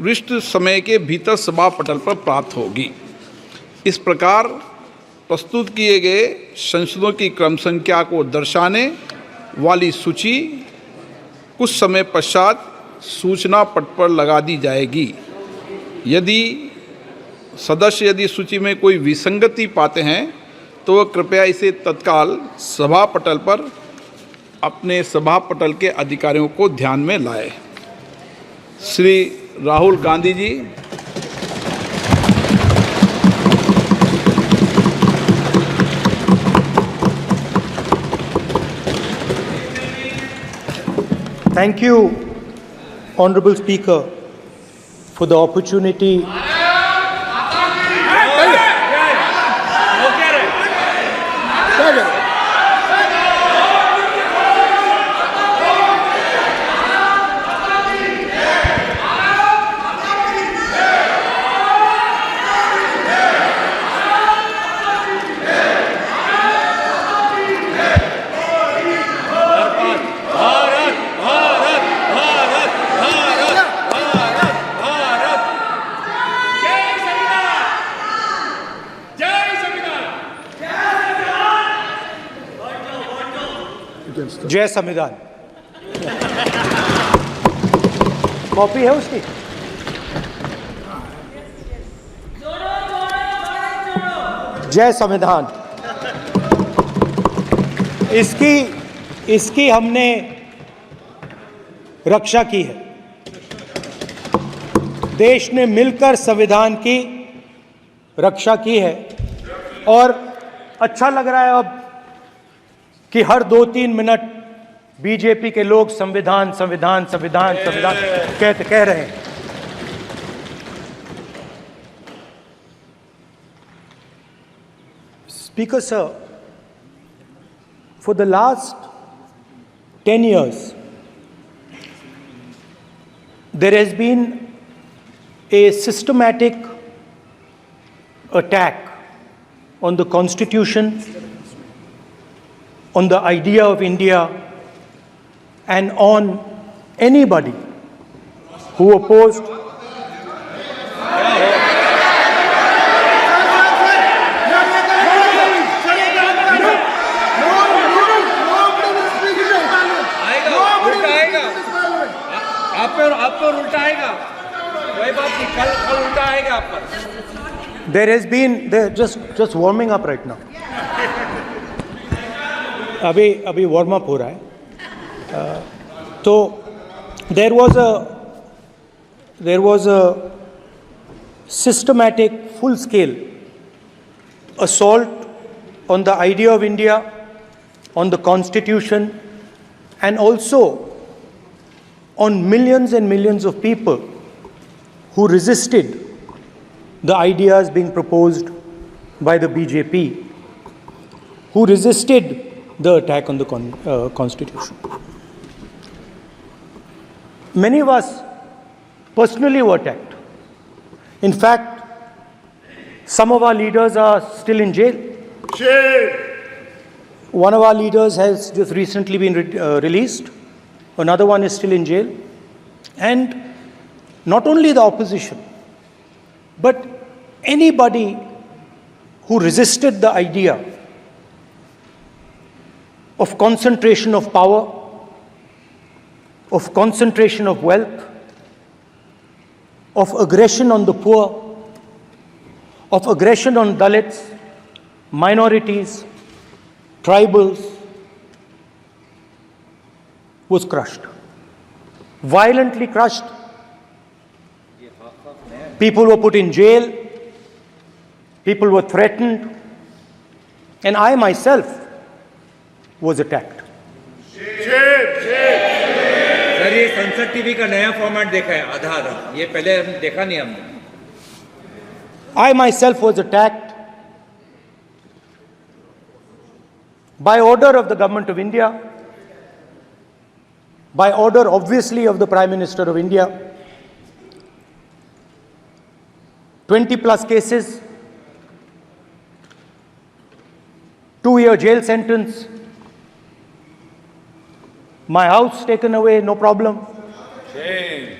विशिष्ट समय के भीतर सभा पटल पर प्राप्त होगी। इस प्रकार प्रस्तुत किए गए संसदों की क्रम संख्या को दर्शाने वाली सूची कुछ समय पश्चात सूचना पट पर लगा दी जाएगी। यदि सदस्य सूची में कोई विसंगति पाते हैं तो वह कृपया इसे तत्काल सभा पटल पर अपने सभा पटल के अधिकारियों को ध्यान में लाए। Shri Rahul Gandhi ji. Thank you, Honorable Speaker, for the opportunity. जय संविधान। कॉपी है उसकी? जय संविधान। इसकी हमने रक्षा की है। देश ने मिलकर संविधान की रक्षा की है और अच्छा लग रहा है अब कि हर 2-3 मिनट बीजेपी के लोग संविधान संविधान संविधान संविधान कह रहे हैं। Speaker sir, for the last 10 years, there has been a systematic attack on the Constitution, on the idea of India, and on anybody who opposed There has been just warming up right now. अभी warm up हो रहा है। तो there was a systematic, full-scale assault on the idea of India, on the Constitution, and also on millions and millions of people who resisted the ideas being proposed by the BJP, who resisted the attack on the Constitution. Many of us personally were attacked. In fact, some of our leaders are still in jail. One of our leaders has just recently been released. Another one is still in jail. And not only the opposition, but anybody who resisted the idea of concentration of power, of concentration of wealth, of aggression on the poor, of aggression on Dalits, minorities, tribals, was crushed. Violently crushed. People were put in jail. People were threatened. And I myself was attacked. Sir ये संसद TV का नया format देखा है आधा ये पहले हम देखा नहीं हमने। I myself was attacked by order of the government of India, by order obviously of the Prime Minister of India. 20 plus cases, 2-year jail sentence, my house taken away, no problem. Shame.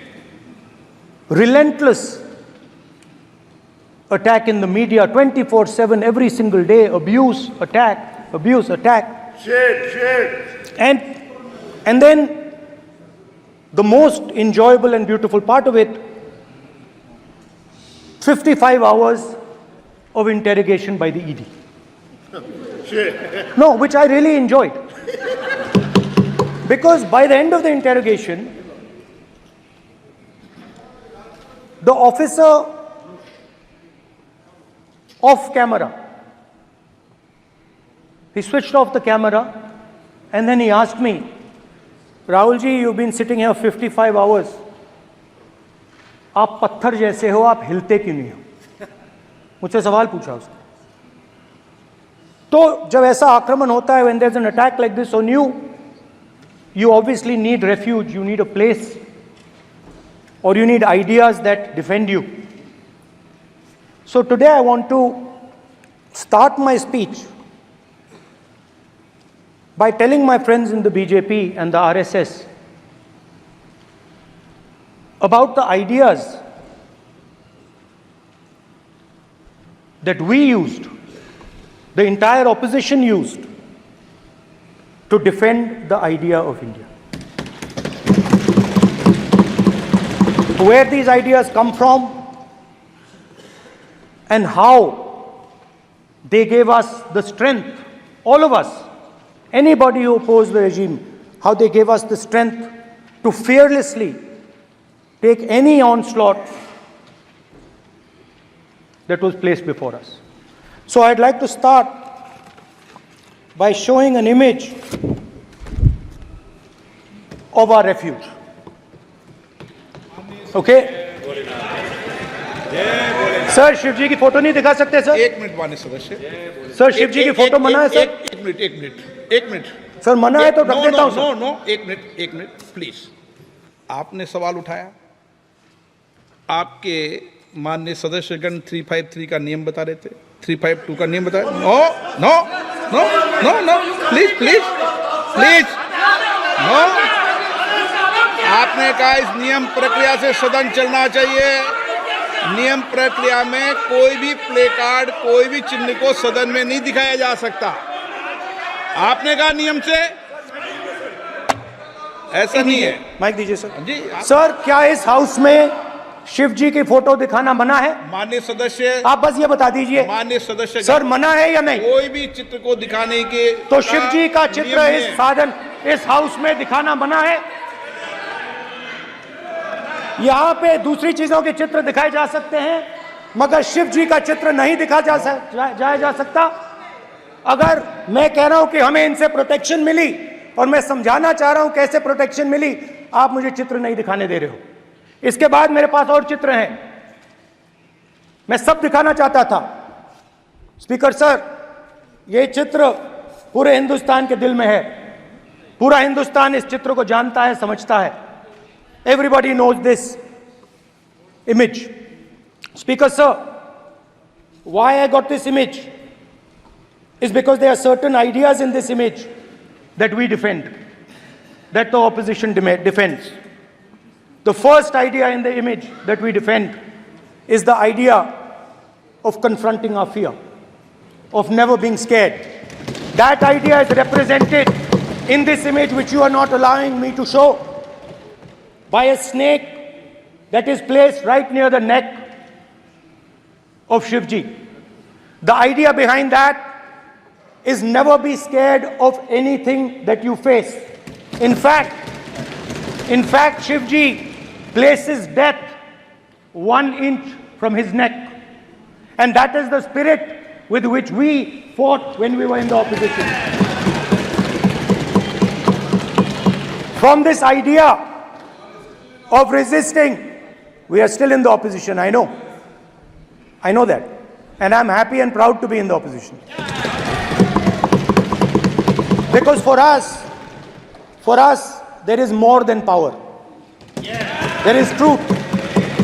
relentless attack in the media 24/7, every single day, abuse, attack, abuse, attack. Shit. And then the most enjoyable and beautiful part of it, 55 hours of interrogation by the ED. Shit. No, which I really enjoyed. Because by the end of the interrogation, the officer off camera, he switched off the camera and then he asked me, Rahul ji, you've been sitting here 55 hours. आप पत्थर जैसे हो, आप हिलते क्यों नहीं हो? मुझसे सवाल पूछा उसने. तो जब ऐसा आक्रमण होता है, when there's an attack like this on you, you obviously need refuge, you need a place, or you need ideas that defend you. So today I want to start my speech by telling my friends in the BJP and the RSS about the ideas that we used, the entire opposition used, to defend the idea of India. Where these ideas come from and how they gave us the strength, all of us, anybody who opposed the regime, how they gave us the strength to fearlessly take any onslaught that was placed before us. So I'd like to start by showing an image of our refuge. Okay? Sir Shiv ji की photo नहीं दिखा सकते sir? एक minute माननीय सदस्य. Sir Shiv ji की photo मना है सर? एक मिनट. सर मना है तो रख देता हूं सर. नो, एक मिनट प्लीज. आपने सवाल उठाया, आपके माननीय सदस्यगण 353 का नियम बता रहे थे, 352 का नियम बताया. No, please no. आपने कहा इस नियम प्रक्रिया से सदन चलना चाहिए. नियम प्रक्रिया में कोई भी प्ले कार्ड, कोई भी चिन्ह को सदन में नहीं दिखाया जा सकता. आपने कहा नियम से, ऐसा नहीं है. माइक दीजिए सर. जी सर क्या इस हाउस में शिव जी की फोटो दिखाना मना है? माननीय सदस्य, आप बस ये बता दीजिए. माननीय सदस्य सर मना है या नहीं? कोई भी चित्र को दिखाने के तो शिव जी का चित्र नियम इस है. साधन, इस हाउस में दिखाना मना है? यहाँ पे दूसरी चीजों के चित्र दिखाए जा सकते हैं, मगर शिव जी का चित्र नहीं दिखा जा सकता. अगर मैं कह रहा हूं कि हमें इनसे प्रोटेक्शन मिली और मैं समझाना चाह रहा हूं कैसे प्रोटेक्शन मिली, आप मुझे चित्र नहीं दिखाने दे रहे हो. इसके बाद मेरे पास और चित्र हैं, मैं सब दिखाना चाहता था. स्पीकर सर, ये चित्र पूरे हिंदुस्तान के दिल में है. पूरा हिंदुस्तान इस चित्र को जानता है, समझता है. Everybody knows this image. Speaker sir, why I got this image is because there are certain ideas in this image that we defend, that the opposition defends. The first idea in the image that we defend is the idea of confronting our fear, of never being scared. That idea is represented in this image, which you are not allowing me to show, by a snake that is placed right near the neck of Shivji. The idea behind that is never be scared of anything that you face. In fact, Shivji places death 1 inch from his neck. And that is the spirit with which we fought when we were in the opposition. From this idea of resisting, we are still in the opposition, I know. I know that. And I'm happy and proud to be in the opposition. Because for us, there is more than power. There is truth.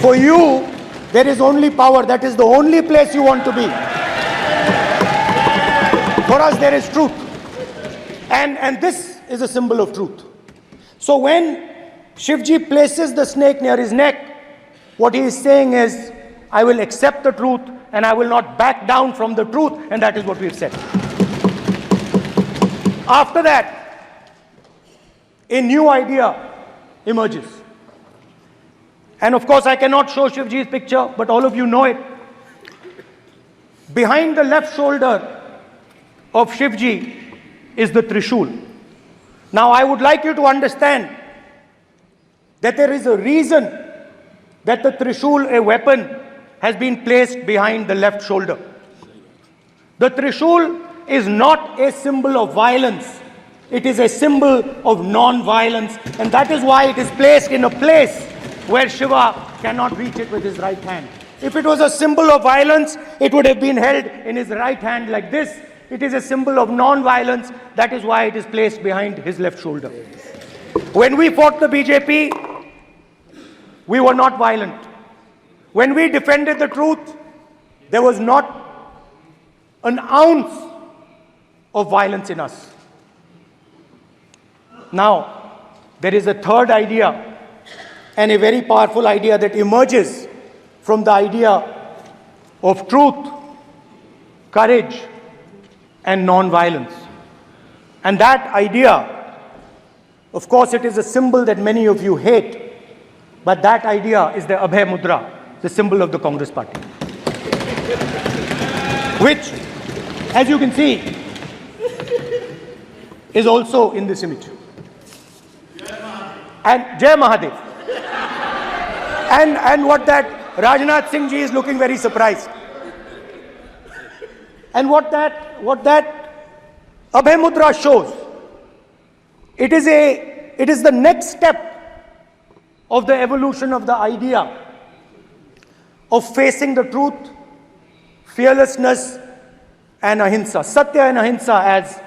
For you, there is only power. That is the only place you want to be. For us, there is truth. And this is a symbol of truth. So when Shivji places the snake near his neck, What he is saying is, I will accept the truth and I will not back down from the truth, and that is what we've said. After that, a new idea emerges. And of course, I cannot show Shivji's picture, but all of you know it. Behind the left shoulder of Shivji is the Trishul. Now, I would like you to understand that there is a reason that the Trishul, a weapon, has been placed behind the left shoulder. The Trishul is not a symbol of violence. It is a symbol of non-violence, and that is why it is placed in a place where Shiva cannot reach it with his right hand. If it was a symbol of violence, it would have been held in his right hand like this. It is a symbol of non-violence. That is why it is placed behind his left shoulder. When we fought the BJP, we were not violent. When we defended the truth, there was not an ounce of violence in us. Now, there is a third idea, and a very powerful idea that emerges from the idea of truth, courage, and non-violence. And that idea, of course, it is a symbol that many of you hate, but that idea is the Abhay Mudra, the symbol of the Congress Party, which, as you can see, is also in this image. And Jai Mahadev. And what that Rajnath Singh ji is looking very surprised. And what that Abhay Mudra shows, it is the next step of the evolution of the idea of facing the truth, fearlessness, and ahimsa. Satya and ahimsa, as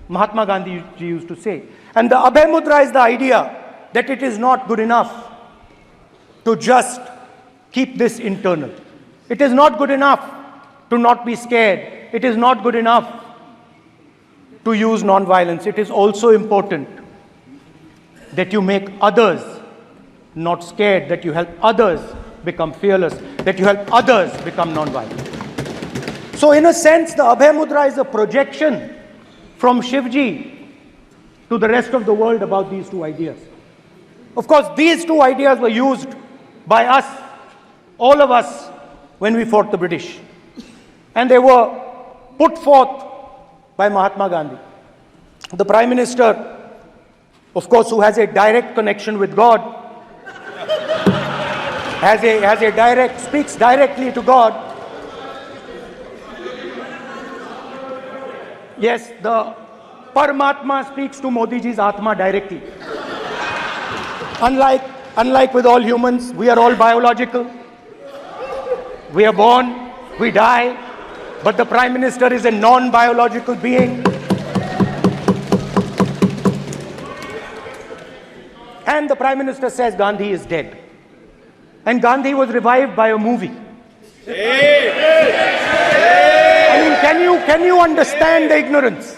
Mahatma Gandhi ji used to say. And the Abhay Mudra is the idea that it is not good enough to just keep this internal. It is not good enough to not be scared. It is not good enough to use non-violence. It is also important that you make others not scared, that you help others become fearless, that you help others become non-violent. So in a sense, the Abhay Mudra is a projection from Shivji to the rest of the world about these two ideas. Of course, these two ideas were used by us, all of us, when we fought the British. And they were put forth by Mahatma Gandhi. The Prime Minister, of course, who has a direct connection with God, speaks directly to God. Yes, the Paramatma speaks to Modi ji's Atma directly. Unlike with all humans, we are all biological. We are born, we die, but the Prime Minister is a non-biological being. And the Prime Minister says Gandhi is dead. And Gandhi was revived by a movie. I mean, can you understand the ignorance?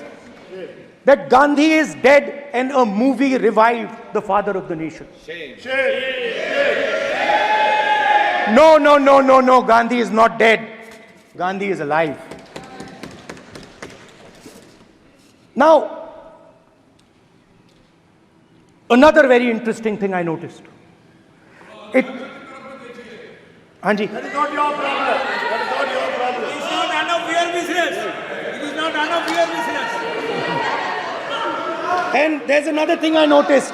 That Gandhi is dead and a movie revived the father of the nation. No, Gandhi is not dead. Gandhi is alive. Now, another very interesting thing I noticed. Hanji. That is not your problem. That is not your problem. It is not none of your business. It is not none of your business. And there's another thing I noticed.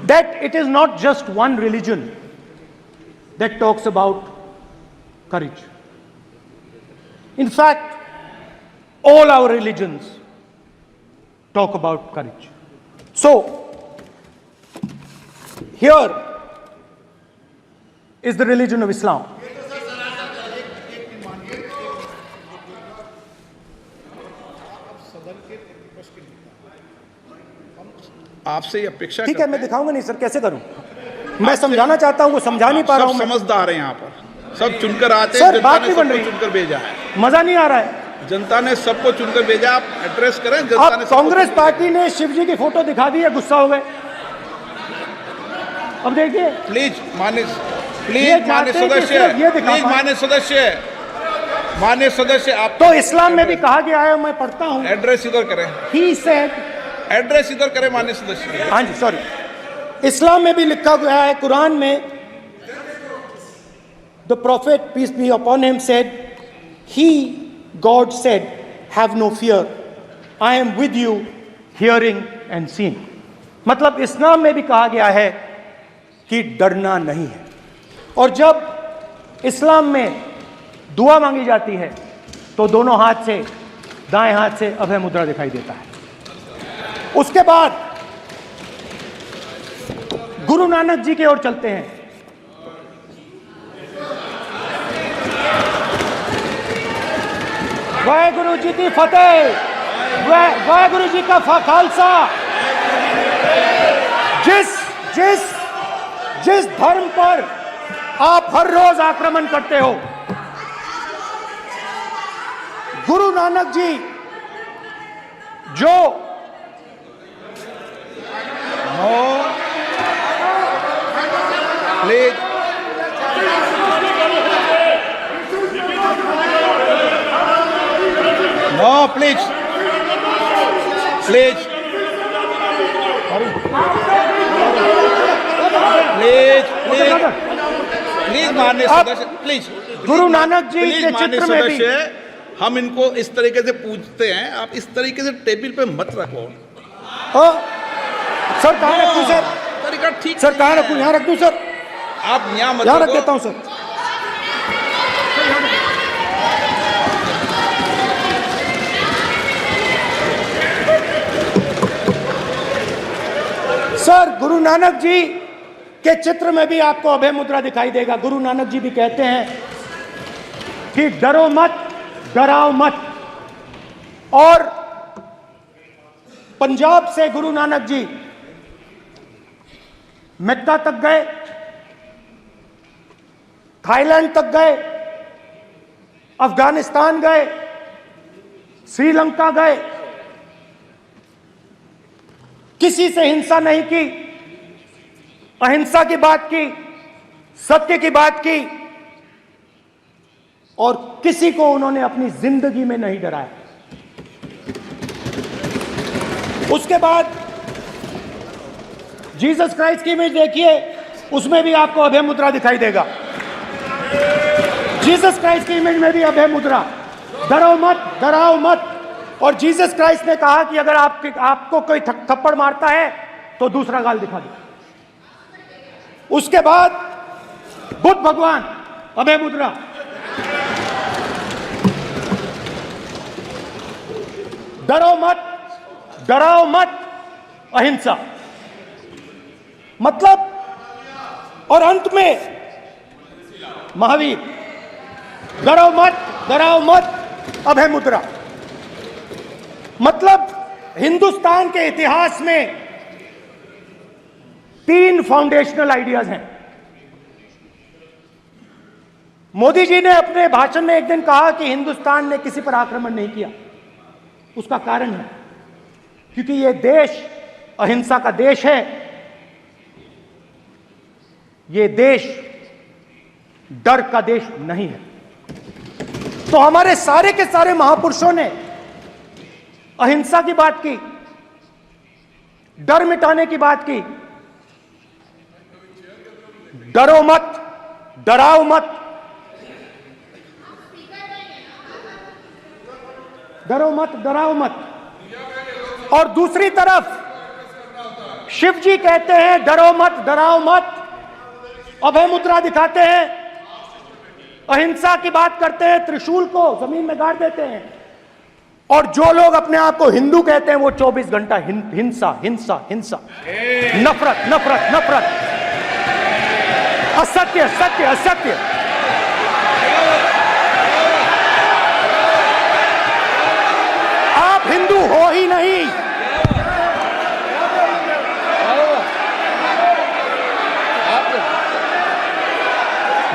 That it is not just one religion that talks about courage. In fact, all our religions talk about courage. So, here is the religion of Islam. आपसे ये अपेक्षा ठीक है, मैं दिखाऊंगा नहीं sir, कैसे करूं? मैं समझाना चाहता हूं, वो समझा नहीं पा रहा हूं। समझदार हैं यहाँ पर, सब चुनकर आते हैं। सर, बात नहीं बन रही, चुनकर भेजा है, मजा नहीं आ रहा है। जनता ने सबको चुनकर भेजा, आप एड्रेस करें। जनता ने कांग्रेस पार्टी ने शिवजी की फोटो दिखा दी है, गुस्सा हो गए। अब देखिए, प्लीज मान्य ये चाहते हैं कि सिर्फ ये दिखा प्लीज पाएं। मान्य सदस्य आप तो इस्लाम में भी कहा गया है, मैं पढ़ता हूं, एड्रेस इधर करें, ही सेड, एड्रेस इधर करें मान्य सदस्य। हाँ जी सॉरी, इस्लाम में भी लिखा गया है, कुरान में, the prophet peace be upon him said, he God said have no fear, I am with you hearing and seeing. मतलब इस्लाम में भी कहा गया है कि डरना नहीं है। और जब इस्लाम में दुआ मांगी जाती है तो दोनों हाथ से, दाएं हाथ से अभय मुद्रा दिखाई देता है। उसके बाद गुरु नानक जी की ओर चलते हैं। वाहेगुरु जी की फतेह, वाहेगुरु जी का खालसा। जिस धर्म पर आप हर रोज आक्रमण करते हो, गुरु नानक जी जो please no please please please please please माननीय सदस्य, please Guru Nanak ji please के माननीय चित्र में भी, सदस्य, हम इनको इस तरीके से पूछते हैं, आप इस तरीके से टेबल पे मत रखो। सर कहाँ रखूं सर? तरीका ठीक सर कहाँ रखूं? यहाँ रख दूं सर? आप यहाँ मत यहाँ रख रखो। देता हूं सर। सर गुरु नानक जी के चित्र में भी आपको अभय मुद्रा दिखाई देगा। गुरु नानक जी भी कहते हैं कि डरो मत, डराओ मत। और पंजाब से गुरु नानक जी मेक्का तक गए, थाईलैंड तक गए, अफगानिस्तान गए, श्रीलंका गए, किसी से हिंसा नहीं की, अहिंसा की बात की, सत्य की बात की, और किसी को उन्होंने अपनी जिंदगी में नहीं डराया। उसके बाद जीसस क्राइस्ट की इमेज देखिए, उसमें भी आपको अभय मुद्रा दिखाई देगा। जीसस क्राइस्ट की इमेज में भी अभय मुद्रा, डरो मत, डराओ मत। और जीसस क्राइस्ट ने कहा कि अगर आपको कोई थप्पड़ मारता है तो दूसरा गाल दिखा दो। उसके बाद बुद्ध भगवान, अभय मुद्रा। डरो मत, डराओ मत, अहिंसा। मतलब, और अंत में महावीर, डरो मत, डराओ मत, अभय मुद्रा। मतलब हिंदुस्तान के इतिहास में 3 फाउंडेशनल आइडियाज हैं। मोदी जी ने अपने भाषण में एक दिन कहा कि हिंदुस्तान ने किसी पर आक्रमण नहीं किया। उसका कारण है क्योंकि यह देश अहिंसा का देश है, यह देश डर का देश नहीं है। तो हमारे सारे के सारे महापुरुषों ने अहिंसा की बात की, डर मिटाने की बात की। डरो मत, डराओ मत, डरो मत, डराओ मत। और दूसरी तरफ शिव जी कहते हैं डरो मत, डराओ मत, अभय मुद्रा दिखाते हैं, अहिंसा की बात करते हैं, त्रिशूल को जमीन में गाड़ देते हैं। और जो लोग अपने आप को हिंदू कहते हैं वो 24 घंटा हिंसा, हिंसा, हिंसा, नफरत, नफरत, नफरत, असत्य, सत्य, असत्य। आप हिंदू हो ही नहीं।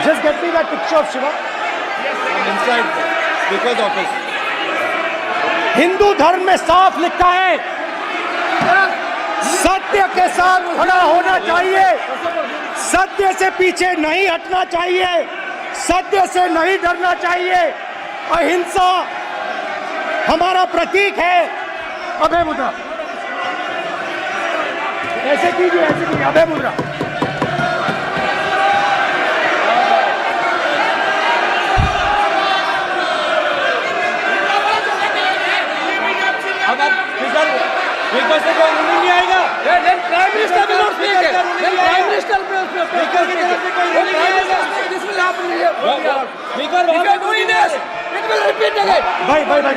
Just get me that picture of Shiva. inside because of us. Hindu धर्म में साफ लिखा है, सत्य के साथ खड़ा होना चाहिए। सत्य से पीछे नहीं हटना चाहिए, सत्य से नहीं डरना चाहिए। अहिंसा हमारा प्रतीक है। अभय मुद्रा, ऐसे कीजिए, ऐसे कीजिए, अभय मुद्रा। अब स्पीकर से कोई नहीं आएगा। Prime minister will not speak. Then prime minister will speak. Speaker की तरफ से कोई नहीं आएगा। This will happen here. Speaker If you are doing this, it will repeat again. भाई भाई भाई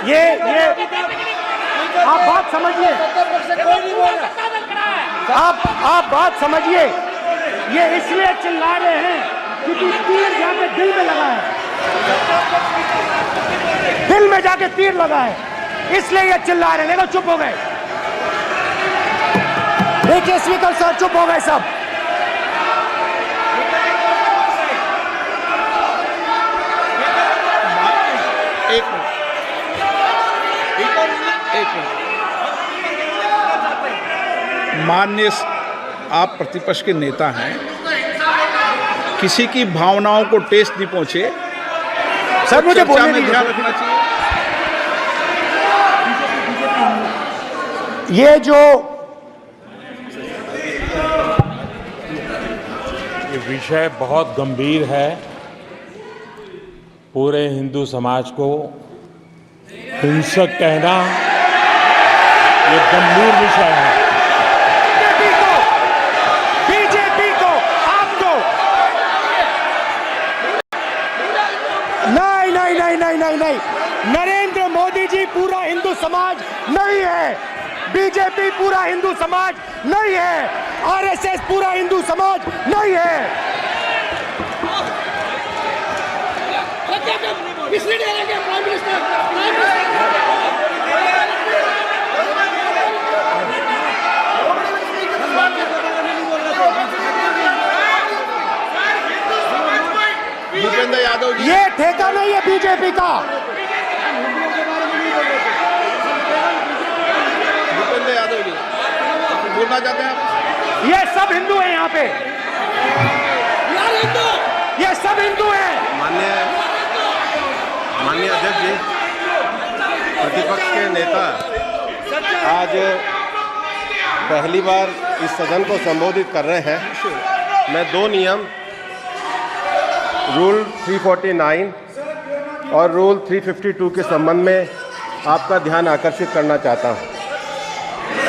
ये आप बात समझिए, आप बात समझिए। ये इसलिए चिल्ला रहे हैं क्योंकि तीर जाके दिल में लगा है, दिल में जाके तीर लगा है, इसलिए ये चिल्ला रहे हैं। देखो चुप हो गए, देखिए स्पीकर सर चुप हो गए सब। एक मिनट। माननीय आप प्रतिपक्ष के नेता हैं, किसी की भावनाओं को ठेस नहीं पहुंचे, सर मुझे चर्चा बोलने में दीजिए। ध्यान रखना चाहिए। ये जो ये विषय बहुत गंभीर है। पूरे हिंदू समाज को हिंसक कहना ये गंभीर विषय है। बीजेपी को आपको नहीं नहीं नहीं नहीं नहीं नहीं, नरेंद्र मोदी जी पूरा हिंदू समाज नहीं है, बीजेपी पूरा हिंदू समाज नहीं है, आरएसएस पूरा हिंदू समाज नहीं है। Mislead करेंगे प्राइम मिनिस्टर। भूपेंद्र यादव जी, ये ठेका नहीं है बीजेपी का। भूपेंद्र यादव जी बोलना चाहते हैं आप? ये सब हिंदू हैं यहाँ पे, ये सब हिंदू हैं। माननीय अध्यक्ष जी, प्रतिपक्ष के नेता आज पहली बार इस सदन को संबोधित कर रहे हैं। मैं दो नियम रूल 349 और रूल 352 के संबंध में आपका ध्यान आकर्षित करना चाहता हूं।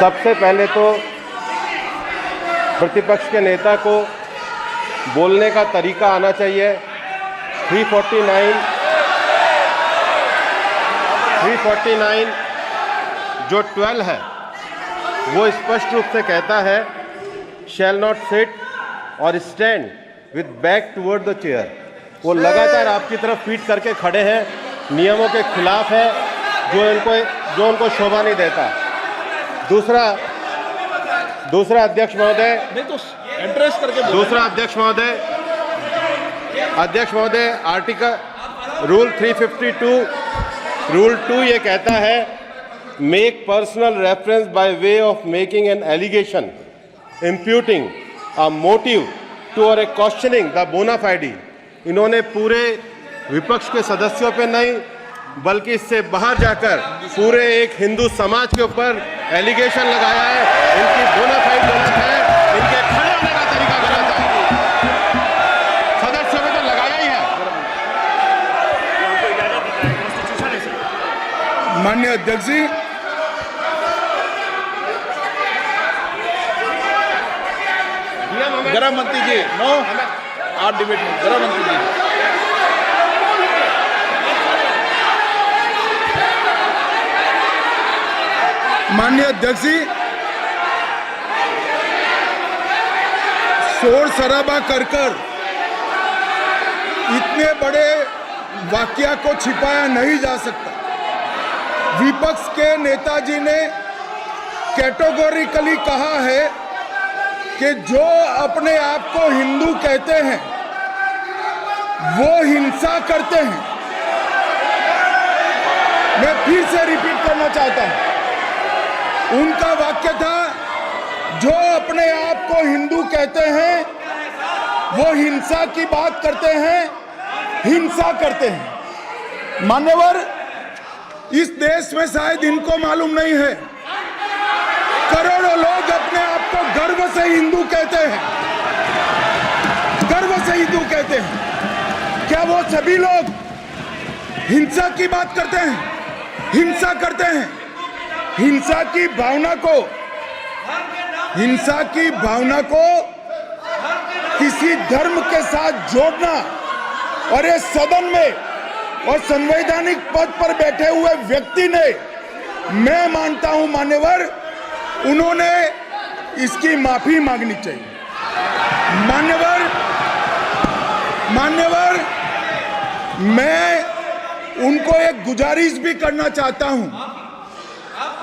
सबसे पहले तो प्रतिपक्ष के नेता को बोलने का तरीका आना चाहिए। 349 जो 12 है वो स्पष्ट रूप से कहता है शैल नॉट सिट और stand with back toward the chair. वो लगातार आपकी तरफ पीठ करके खड़े हैं, नियमों के खिलाफ है, जो उनको शोभा नहीं देता। दूसरा अध्यक्ष महोदय, नहीं तो एड्रेस करके बोलो। दूसरा अध्यक्ष महोदय आर्टिकल रूल 352 रूल 2 ये कहता है make personal reference by way of making an allegation imputing a motive to और ए क्वेश्चनिंग द बोना फाइडी। इन्होंने पूरे विपक्ष के सदस्यों पे नहीं बल्कि इससे बाहर जाकर पूरे एक हिंदू समाज के ऊपर एलिगेशन लगाया है। इनकी बोना फाइड गलत है, इनके खड़े होने का तरीका गलत है। सदस्यों में तो लगाया ही है। माननीय अध्यक्ष जी, गृह मंत्री जी, नो आप डिबेट में गृह मंत्री जी। माननीय अध्यक्ष जी, शोर शराबा कर इतने बड़े वाकया को छिपाया नहीं जा सकता। विपक्ष के नेताजी ने कैटेगोरिकली कहा है कि जो अपने आप को हिंदू कहते हैं वो हिंसा करते हैं। मैं फिर से रिपीट करना चाहता हूं, उनका वाक्य था, जो अपने आप को हिंदू कहते हैं वो हिंसा की बात करते हैं, हिंसा करते हैं। मान्यवर, इस देश में शायद इनको मालूम नहीं है, करोड़ों लोग अपने आप को गर्व से हिंदू कहते हैं, गर्व से हिंदू कहते हैं। क्या वो सभी लोग हिंसा की बात करते हैं, हिंसा करते हैं? हिंसा की भावना को किसी धर्म के साथ जोड़ना, और ये सदन में और संवैधानिक पद पर बैठे हुए व्यक्ति ने, मैं मानता हूं मान्यवर, उन्होंने इसकी माफी मांगनी चाहिए। मान्यवर, मैं उनको एक गुजारिश भी करना चाहता हूं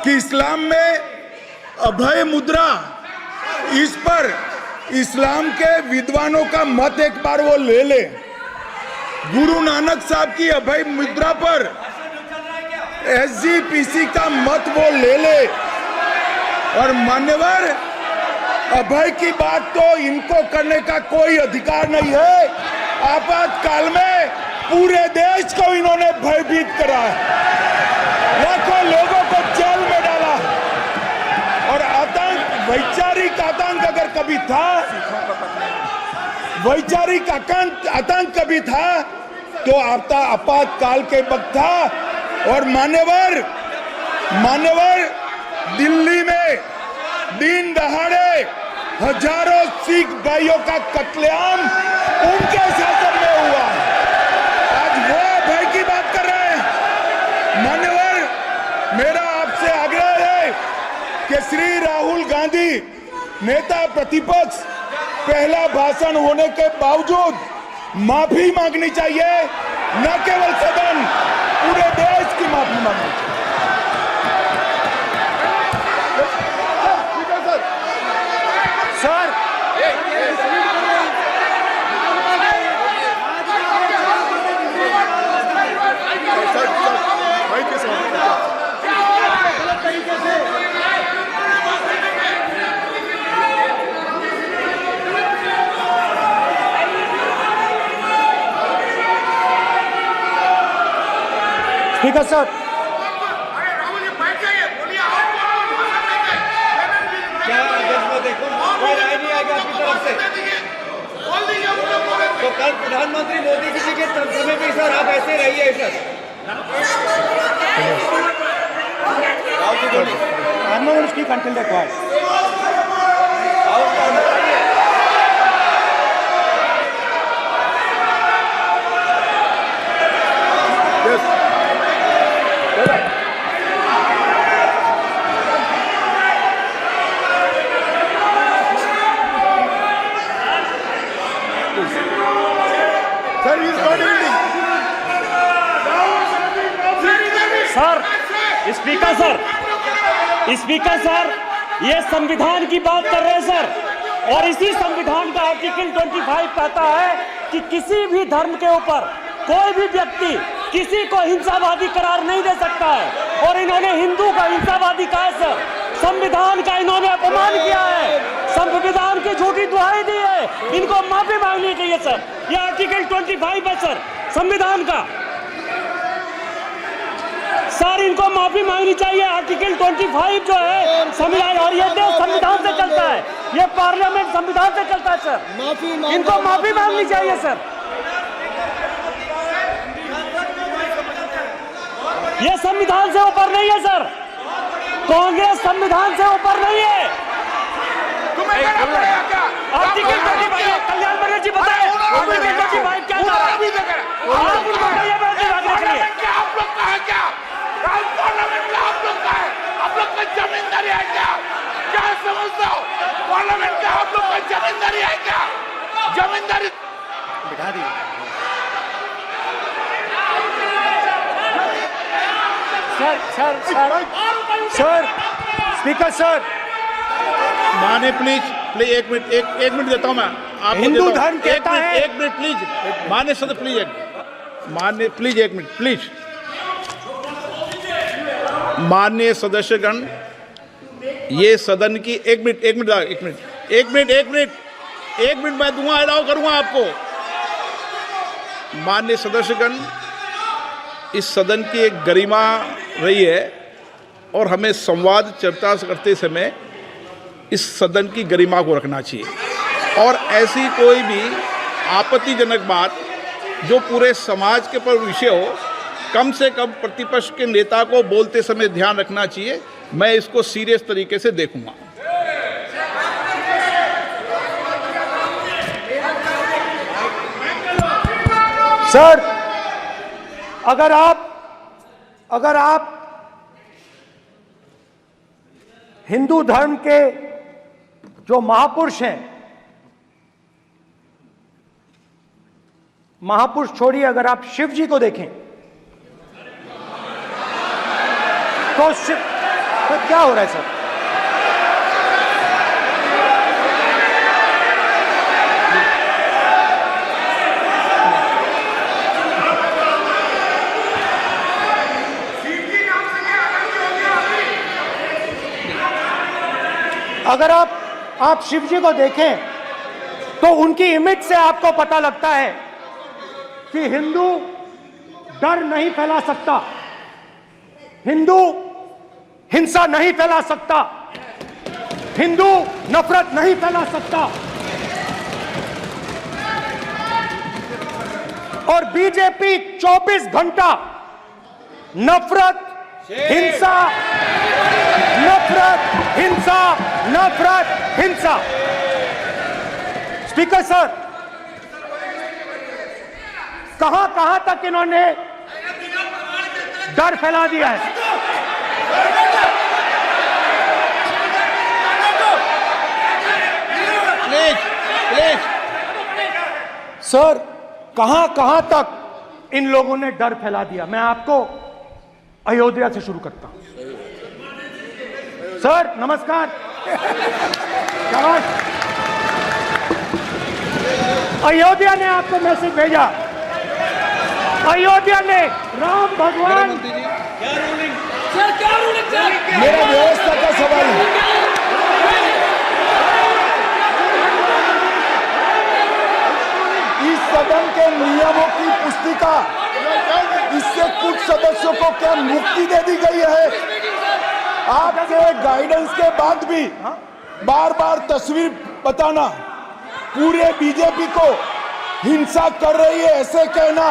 कि इस्लाम में अभय मुद्रा, इस पर इस्लाम के विद्वानों का मत एक बार वो ले ले। गुरु नानक साहब की अभय मुद्रा पर SGPC का मत वो ले ले। और मान्यवर, अभय की बात तो इनको करने का कोई अधिकार नहीं है। आपातकाल में पूरे देश को इन्होंने भयभीत करा है, लाखों लोगों को जेल में डाला है, और आतंक, वैचारिक आतंक अगर कभी था, वैचारिक आतंक कभी था तो आपातकाल के वक्त था। और मान्यवर, दिल्ली में दिन दहाड़े हजारों सिख भाइयों का कत्लेआम उनके शासन में हुआ। आज वो भय की बात कर रहे हैं। मान्यवर, मेरा आपसे आग्रह है कि श्री राहुल गांधी, नेता प्रतिपक्ष, पहला भाषण होने के बावजूद माफी मांगनी चाहिए, न केवल सदन, पूरे देश की माफी मांगनी चाहिए। सर, स्पीकर सर, तो कल प्रधानमंत्री मोदी जी के समय भी सर आप ऐसे रहिए sir. I'm not going to speak until they're quiet. Sir, speaker sir, ये संविधान की बात कर रहे हैं सर, और इसी संविधान का आर्टिकल 25 कहता है कि किसी भी धर्म के ऊपर कोई भी व्यक्ति किसी को हिंसावादी करार नहीं दे सकता है, और इन्होंने हिंदू का हिंसावादी कहा है सर। संविधान का इन्होंने अपमान किया है, संविधान की झूठी दुहाई दी है, इनको माफी मांगनी चाहिए सर। ये आर्टिकल 25 है सर संविधान का, सर इनको माफी मांगनी चाहिए। आर्टिकल 25 जो है संविधान, और ये देश संविधान से चलता है, ये पार्लियामेंट संविधान से चलता है सर, इनको माफी मांगनी चाहिए सर। ये संविधान से ऊपर नहीं है सर, कांग्रेस संविधान से ऊपर नहीं है। आर्टिकल 25, कल्याण बने जी बताए आर्टिकल 25 क्या था? आप उनको कहिए बात रखने के लिए। आप लोग का है क्या? पार्लियामेंट का आप लोग का है? आप लोग का जमींदारी है क्या? क्या समझते हो? पार्लियामेंट का आप लोग का जमींदारी है क्या? जमींदारी दिखा दी। सर, स्पीकर सर, माने प्लीज एक मिनट देता हूं मैं आपको। हिंदू धर्म कहता है, एक मिनट प्लीज, माने सर प्लीज, माने प्लीज, एक मिनट प्लीज। माननीय सदस्यगण, ये सदन की एक मिनट मैं दूंगा, अलाउ करूंगा आपको। माननीय सदस्यगण, इस सदन की एक गरिमा रही है और हमें संवाद चर्चा करते समय इस सदन की गरिमा को रखना चाहिए और ऐसी कोई भी आपत्तिजनक बात जो पूरे समाज के पर विषय हो, कम से कम प्रतिपक्ष के नेता को बोलते समय ध्यान रखना चाहिए। मैं इसको सीरियस तरीके से देखूंगा। सर, अगर आप हिंदू धर्म के जो महापुरुष हैं, महापुरुष छोड़िए, अगर आप शिव जी को देखें तो क्या हो रहा है सर? अगर आप शिव जी को देखें तो उनकी इमेज से आपको पता लगता है कि हिंदू डर नहीं फैला सकता, हिंदू हिंसा नहीं फैला सकता, हिंदू नफरत नहीं फैला सकता। और बीजेपी 24 घंटा नफरत, हिंसा, नफरत, हिंसा, नफरत, हिंसा। स्पीकर सर, कहां तक इन्होंने डर फैला दिया है? प्लीज सर, कहां तक इन लोगों ने डर फैला दिया? मैं आपको अयोध्या से शुरू करता हूं। सर नमस्कार। अयोध्या ने आपको मैसेज भेजा, अयोध्या ने राम भगवान। सर क्या रूलिंग सर? मेरा व्यवस्था का सवाल है। इस सदन के नियमों की पुस्तिका, इससे कुछ सदस्यों को क्या मुक्ति दे दी गई है? आपके गाइडेंस के बाद भी बार बार तस्वीर बताना, पूरे बीजेपी को हिंसा कर रही है ऐसे कहना,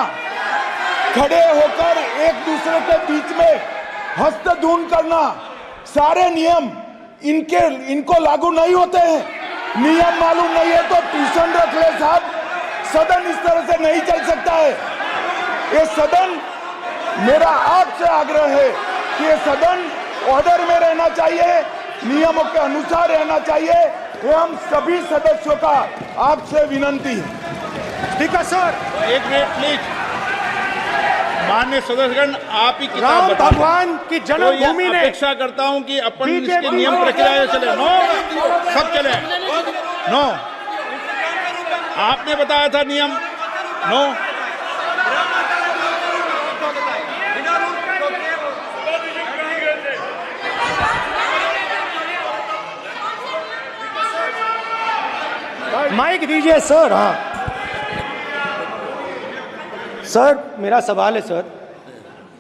खड़े होकर एक दूसरे के बीच में हस्तधून करना, सारे नियम इनको लागू नहीं होते हैं। नियम मालूम नहीं है तो ट्यूशन रख ले साहब, सदन इस तरह से नहीं चल सकता है। ये सदन, मेरा आपसे आग्रह है कि ये सदन ऑर्डर में रहना चाहिए, नियमों के अनुसार रहना चाहिए। ये हम सभी सदस्यों का आपसे विनंती है। ठीक है सर। एक मिनट प्लीज। माननीय सदस्यगण, आप ही किताब राम बताओ। भगवान की जन्मभूमि ने, अपेक्षा करता हूं कि अपन इसके नियम प्रक्रिया चले। नो, सब चले। नो, आपने बताया था नियम। नो, माइक दीजिए सर। हाँ सर, मेरा सवाल है सर,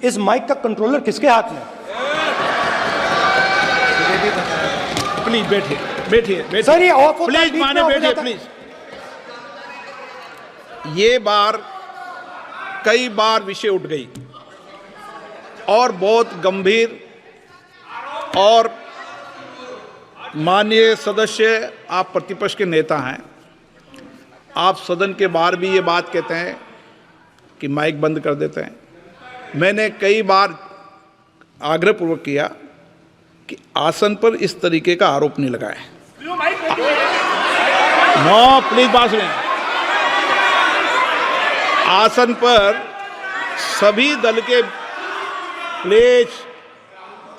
इस माइक का कंट्रोलर किसके हाथ में? प्लीज बैठिए सर ये ऑफ होता है, प्लीज बीच में माने ऑफ हो बैठिए जाता है। प्लीज। ये बार कई बार विषय उठ गई और बहुत गंभीर, और माननीय सदस्य, आप प्रतिपक्ष के नेता हैं, आप सदन के बाहर भी ये बात कहते हैं कि माइक बंद कर देते हैं। मैंने कई बार आग्रहपूर्वक किया कि आसन पर इस तरीके का आरोप नहीं लगाएं। नो प्लीज, बात सुनिए। आसन पर सभी दल के, प्लीज,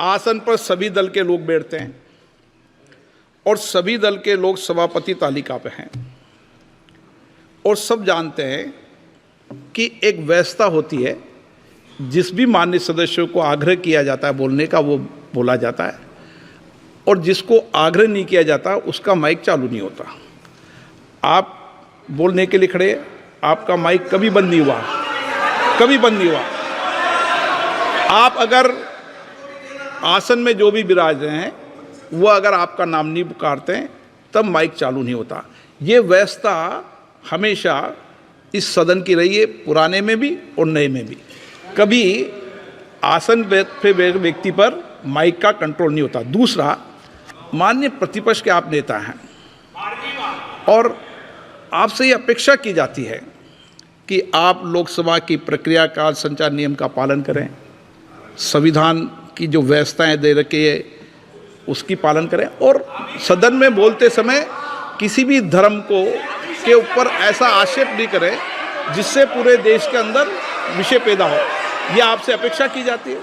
आसन पर सभी दल के लोग बैठते हैं और सभी दल के लोग सभापति तालिका पे हैं और सब जानते हैं कि एक व्यवस्था होती है जिस भी मान्य सदस्यों को आग्रह किया जाता है बोलने का वो बोला जाता है, और जिसको आग्रह नहीं किया जाता उसका माइक चालू नहीं होता। आप बोलने के लिए खड़े, आपका माइक कभी बंद नहीं हुआ, कभी बंद नहीं हुआ। आप अगर आसन में जो भी विराज रहे हैं वो अगर आपका नाम नहीं पुकारते हैं तब माइक चालू नहीं होता। ये व्यवस्था हमेशा इस सदन की रही है, पुराने में भी और नए में भी। कभी आसन पे व्यक्ति पर माइक का कंट्रोल नहीं होता। दूसरा, माननीय प्रतिपक्ष के आप नेता हैं और आपसे ये अपेक्षा की जाती है कि आप लोकसभा की प्रक्रिया काल संचार नियम का पालन करें, संविधान की जो व्यवस्थाएं दे रखी है उसकी पालन करें, और सदन में बोलते समय किसी भी धर्म को के ऊपर ऐसा आक्षेप नहीं करें जिससे पूरे देश के अंदर विषय पैदा हो। ये आपसे अपेक्षा की जाती है।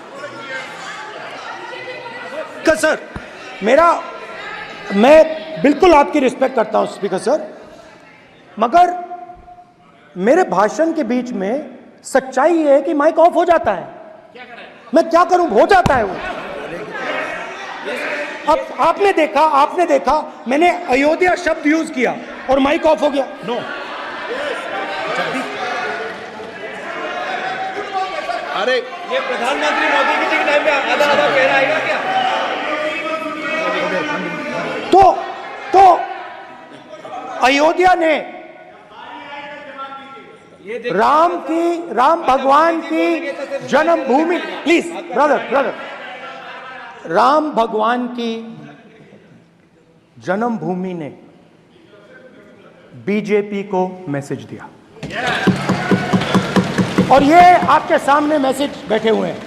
सर, मैं बिल्कुल आपकी रिस्पेक्ट करता हूं स्पीकर सर, मगर मेरे भाषण के बीच में सच्चाई ये है कि माइक ऑफ हो जाता है। मैं क्या करूं, हो जाता है वो। अब आपने देखा मैंने अयोध्या शब्द यूज किया और माइक ऑफ हो गया। नो, अरे ये प्रधानमंत्री मोदी जी के टाइम पे आधा आधा कह रहा है क्या? तो अयोध्या ने राम भगवान की जन्मभूमि, प्लीज ब्रदर, राम भगवान की जन्मभूमि ने बीजेपी को मैसेज दिया, और ये आपके सामने मैसेज बैठे हुए हैं।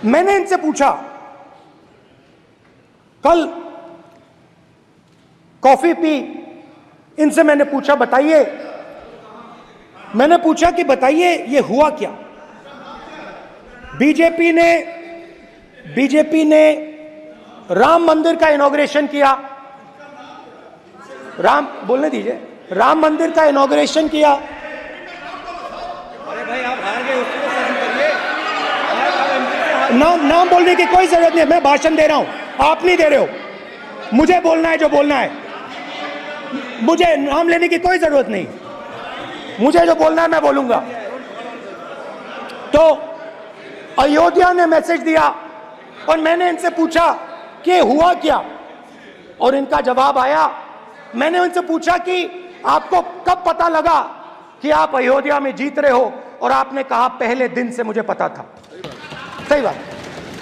मैंने इनसे पूछा, कल कॉफी पी, इनसे मैंने पूछा कि बताइए ये हुआ क्या। बीजेपी ने राम मंदिर का इनॉग्रेशन किया, बोलने दीजिए, राम मंदिर का इनॉग्रेशन किया। अरे भाई आप हार गए, उसको सहन करिए। नाम बोलने की कोई जरूरत नहीं है, मैं भाषण दे रहा हूं, आप नहीं दे रहे हो। मुझे बोलना है जो बोलना है, मुझे नाम लेने की कोई जरूरत नहीं, मुझे जो बोलना है मैं बोलूंगा। तो अयोध्या ने मैसेज दिया और मैंने इनसे पूछा कि हुआ क्या, और इनका जवाब आया। मैंने उनसे पूछा कि आपको कब पता लगा कि आप अयोध्या में जीत रहे हो, और आपने कहा पहले दिन से मुझे पता था। सही बात।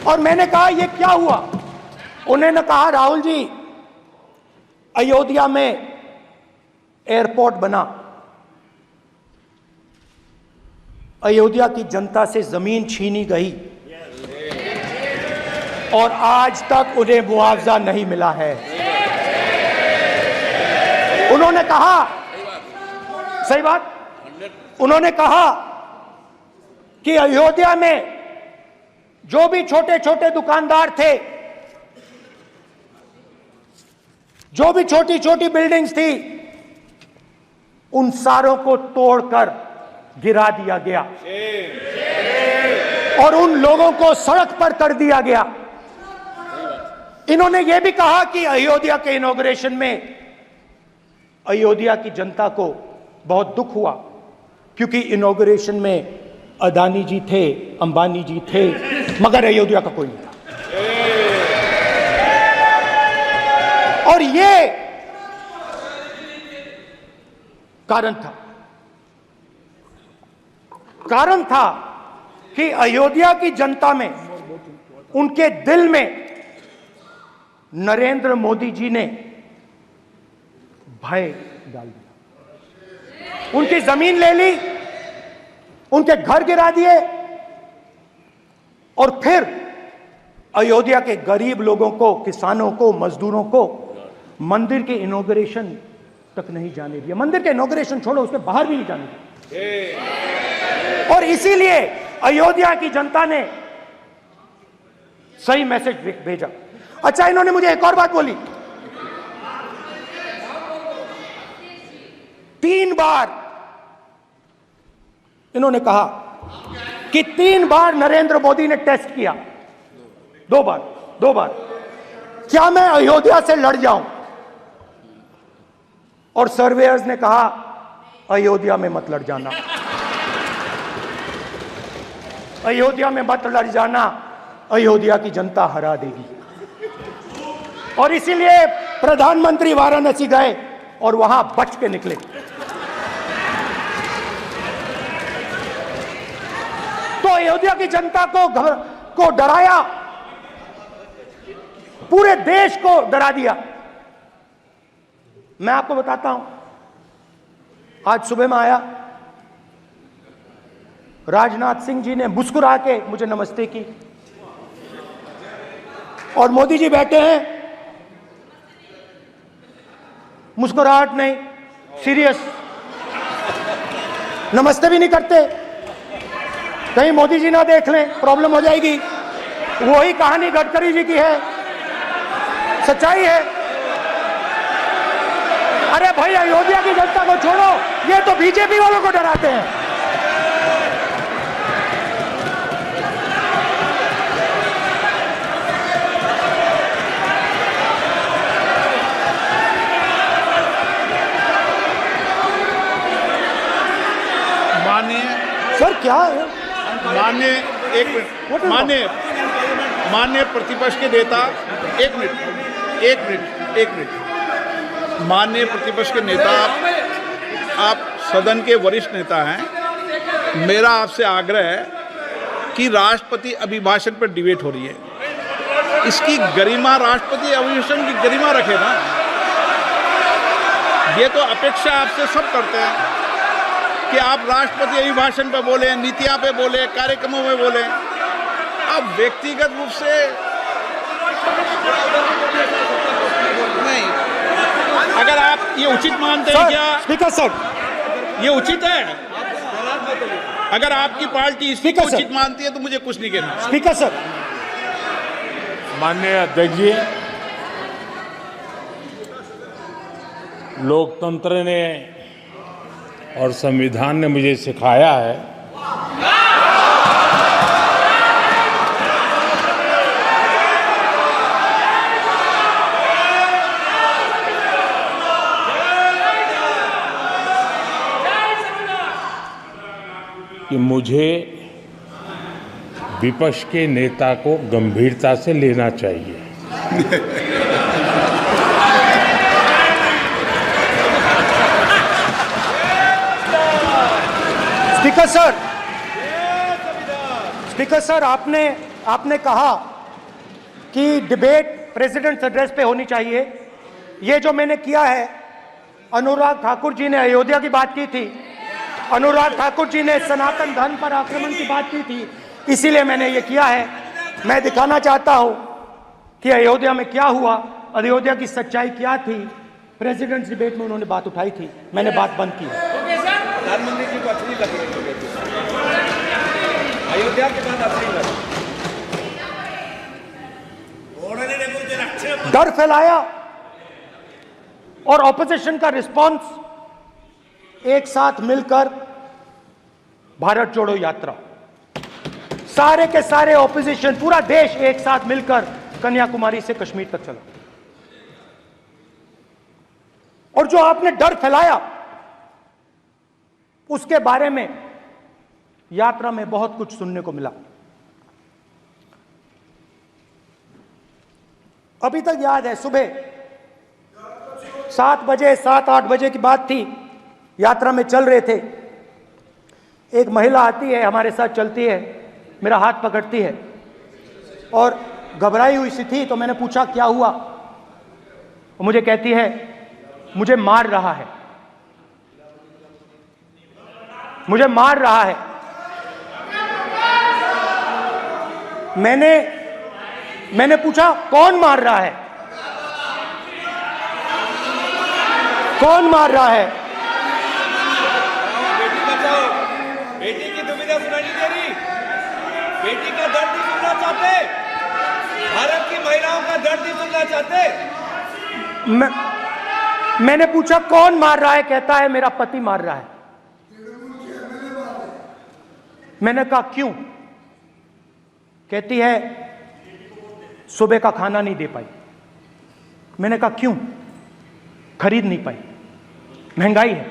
और मैंने कहा ये क्या हुआ, उन्होंने कहा राहुल जी, अयोध्या में एयरपोर्ट बना, अयोध्या की जनता से जमीन छीनी गई और आज तक उन्हें मुआवजा नहीं मिला है। उन्होंने कहा, सही बात, उन्होंने कहा कि अयोध्या में जो भी छोटे छोटे दुकानदार थे, जो भी छोटी छोटी बिल्डिंग्स थी, उन सारों को तोड़कर गिरा दिया गया और उन लोगों को सड़क पर कर दिया गया। इन्होंने यह भी कहा कि अयोध्या के इनॉग्रेशन में अयोध्या की जनता को बहुत दुख हुआ, क्योंकि इनॉग्रेशन में अदानी जी थे, अंबानी जी थे, मगर अयोध्या का कोई नहीं था। और ये कारण था कि अयोध्या की जनता में, उनके दिल में नरेंद्र मोदी जी ने भय डाल दिया। उनकी जमीन ले ली, उनके घर गिरा दिए, और फिर अयोध्या के गरीब लोगों को, किसानों को, मजदूरों को मंदिर के इनॉग्रेशन तक नहीं जाने दिया। मंदिर के इनॉग्रेशन छोड़ो, उसके बाहर भी नहीं जाने दिया। और इसीलिए अयोध्या की जनता ने सही मैसेज भेजा। अच्छा, इन्होंने मुझे एक और बात बोली, 3 बार इन्होंने कहा कि 3 बार नरेंद्र मोदी ने टेस्ट किया, 2 बार क्या मैं अयोध्या से लड़ जाऊं, और सर्वेयर्स ने कहा अयोध्या में मत लड़ जाना, अयोध्या में मत लड़ जाना, अयोध्या की जनता हरा देगी। और इसीलिए प्रधानमंत्री वाराणसी गए और वहां बच के निकले। तो अयोध्या की जनता को डराया, पूरे देश को डरा दिया। मैं आपको बताता हूं, आज सुबह में आया, राजनाथ सिंह जी ने मुस्कुरा के मुझे नमस्ते की, और मोदी जी बैठे हैं, मुस्कुराहट नहीं, सीरियस, नमस्ते भी नहीं करते, कहीं मोदी जी ना देख लें, प्रॉब्लम हो जाएगी। वही कहानी गडकरी जी की है, सच्चाई है। अरे भाई, अयोध्या की जनता को छोड़ो, ये तो बीजेपी वालों को डराते हैं। सर क्या है? माननीय प्रतिपक्ष के नेता, एक मिनट, माननीय प्रतिपक्ष के नेता, आप सदन के वरिष्ठ नेता हैं। मेरा आपसे आग्रह है कि राष्ट्रपति अभिभाषण पर डिबेट हो रही है, इसकी गरिमा, राष्ट्रपति अभिभाषण की गरिमा रखे ना। ये तो अपेक्षा आपसे सब करते हैं कि आप राष्ट्रपति अभिभाषण पे बोले, नीतियां पे बोले, कार्यक्रमों में बोले। अब व्यक्तिगत रूप से नहीं, अगर आप ये उचित मानते हैं क्या? स्पीकर सर, ये उचित है? अगर आपकी पार्टी इसको उचित मानती है तो मुझे कुछ नहीं कहना। स्पीकर सर, माननीय अध्यक्ष जी, लोकतंत्र ने और संविधान ने मुझे सिखाया है कि मुझे विपक्ष के नेता को गंभीरता से लेना चाहिए। स्पीकर सर, आपने कहा कि डिबेट प्रेसिडेंट्स एड्रेस पे होनी चाहिए। ये जो मैंने किया है, अनुराग ठाकुर जी ने अयोध्या की बात की थी, अनुराग ठाकुर जी ने सनातन धर्म पर आक्रमण की बात की थी, इसीलिए मैंने ये किया है। मैं दिखाना चाहता हूं कि अयोध्या में क्या हुआ, अयोध्या की सच्चाई क्या थी। प्रेसिडेंट्स डिबेट में उन्होंने बात उठाई थी, मैंने बात बंद की। प्रधानमंत्री जी को अच्छी लगी अयोध्या के बाद असली लगी, डर फैलाया और ऑपोजिशन का रिस्पांस एक साथ मिलकर भारत जोड़ो यात्रा, सारे के सारे ऑपोजिशन, पूरा देश एक साथ मिलकर कन्याकुमारी से कश्मीर तक चला। और जो आपने डर फैलाया उसके बारे में यात्रा में बहुत कुछ सुनने को मिला। अभी तक याद है, सुबह 7 बजे 7-8 बजे की बात थी, यात्रा में चल रहे थे, एक महिला आती है, हमारे साथ चलती है, मेरा हाथ पकड़ती है और घबराई हुई सी थी। तो मैंने पूछा क्या हुआ, वो मुझे कहती है मुझे मार रहा है, मुझे मार रहा है। मैंने पूछा कौन मार रहा है, कौन मार रहा है? बेटी बचाओ, बेटी की दुविधा सुनाई नहीं दे रही, बेटी का दर्द नहीं सुनना चाहते, भारत की महिलाओं का दर्द नहीं सुनना चाहते। मैंने पूछा कौन मार रहा है, कहता है मेरा पति मार रहा है। मैंने कहा क्यों? कहती है सुबह का खाना नहीं दे पाई। मैंने कहा क्यों? खरीद नहीं पाई। महंगाई है,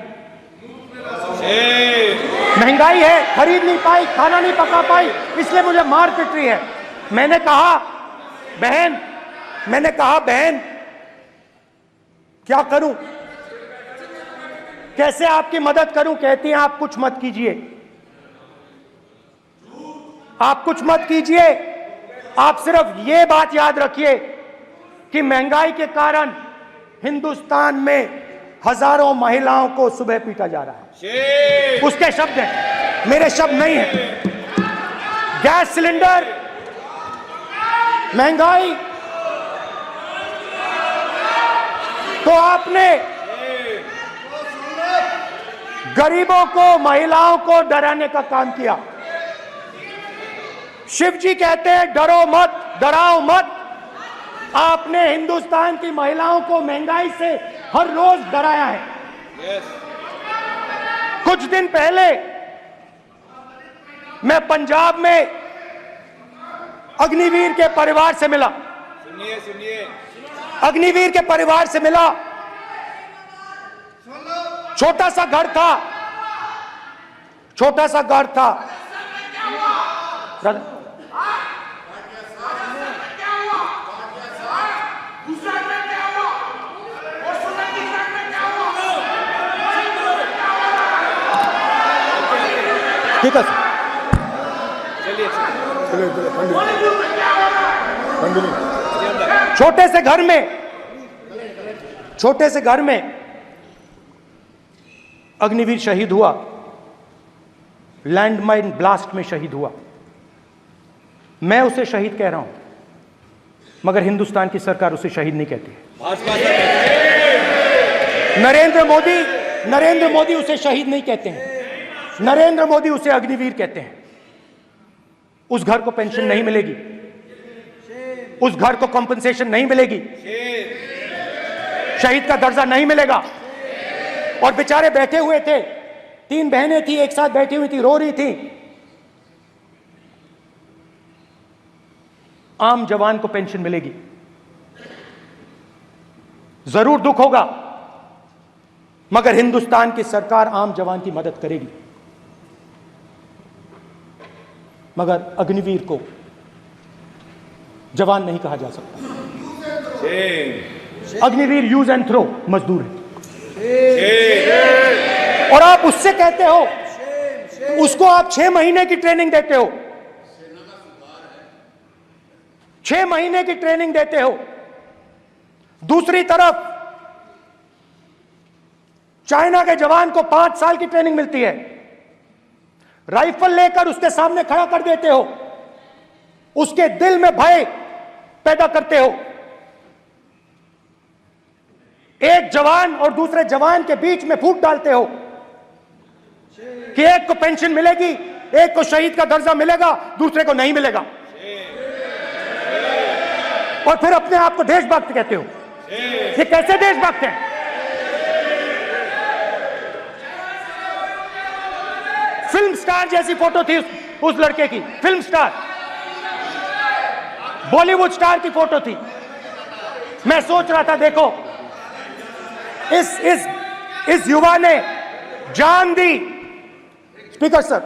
महंगाई है, खरीद नहीं पाई, खाना नहीं पका पाई, इसलिए मुझे मार पिट रही है। मैंने कहा बहन क्या करूं, कैसे आपकी मदद करूं? कहती हैं आप कुछ मत कीजिए, आप कुछ मत कीजिए, आप सिर्फ ये बात याद रखिए कि महंगाई के कारण हिंदुस्तान में हजारों महिलाओं को सुबह पीटा जा रहा है। उसके शब्द हैं, मेरे शब्द नहीं हैं। गैस सिलेंडर, महंगाई, तो आपने गरीबों को, महिलाओं को डराने का काम किया। शिव जी कहते हैं डरो मत, डराओ मत। आपने हिंदुस्तान की महिलाओं को महंगाई से हर रोज डराया है। कुछ दिन पहले मैं पंजाब में अग्निवीर के परिवार से मिला। सुनिए, अग्निवीर के परिवार से मिला। छोटा सा घर था, छोटा सा घर था। ठीक है छोटे से घर में अग्निवीर शहीद हुआ, लैंडमाइन ब्लास्ट में शहीद हुआ। मैं उसे शहीद कह रहा हूं, मगर हिंदुस्तान की सरकार उसे शहीद नहीं कहती। नरेंद्र मोदी उसे शहीद नहीं कहते हैं, नरेंद्र मोदी उसे अग्निवीर कहते हैं। उस घर को पेंशन नहीं मिलेगी, उस घर को कॉम्पनसेशन नहीं मिलेगी, शहीद का दर्जा नहीं मिलेगा। और बेचारे बैठे हुए थे, 3 बहनें थी, एक साथ बैठी हुई थी, रो रही थी। आम जवान को पेंशन मिलेगी, जरूर दुख होगा, मगर हिंदुस्तान की सरकार आम जवान की मदद करेगी। मगर अग्निवीर को जवान नहीं कहा जा सकता। अग्निवीर यूज एंड थ्रो मजदूर है। और आप उससे कहते हो, उसको आप 6 महीने की ट्रेनिंग देते हो, 6 महीने की ट्रेनिंग देते हो। दूसरी तरफ चाइना के जवान को 5 साल की ट्रेनिंग मिलती है, राइफल लेकर उसके सामने खड़ा कर देते हो, उसके दिल में भय पैदा करते हो। एक जवान और दूसरे जवान के बीच में फूट डालते हो कि एक को पेंशन मिलेगी, एक को शहीद का दर्जा मिलेगा, दूसरे को नहीं मिलेगा। और फिर अपने आप को देशभक्त कहते हो। ये कैसे देशभक्त हैं? फिल्म स्टार जैसी फोटो थी उस लड़के की, फिल्म स्टार, बॉलीवुड स्टार की फोटो थी। मैं सोच रहा था देखो, इस युवा ने जान दी। स्पीकर सर,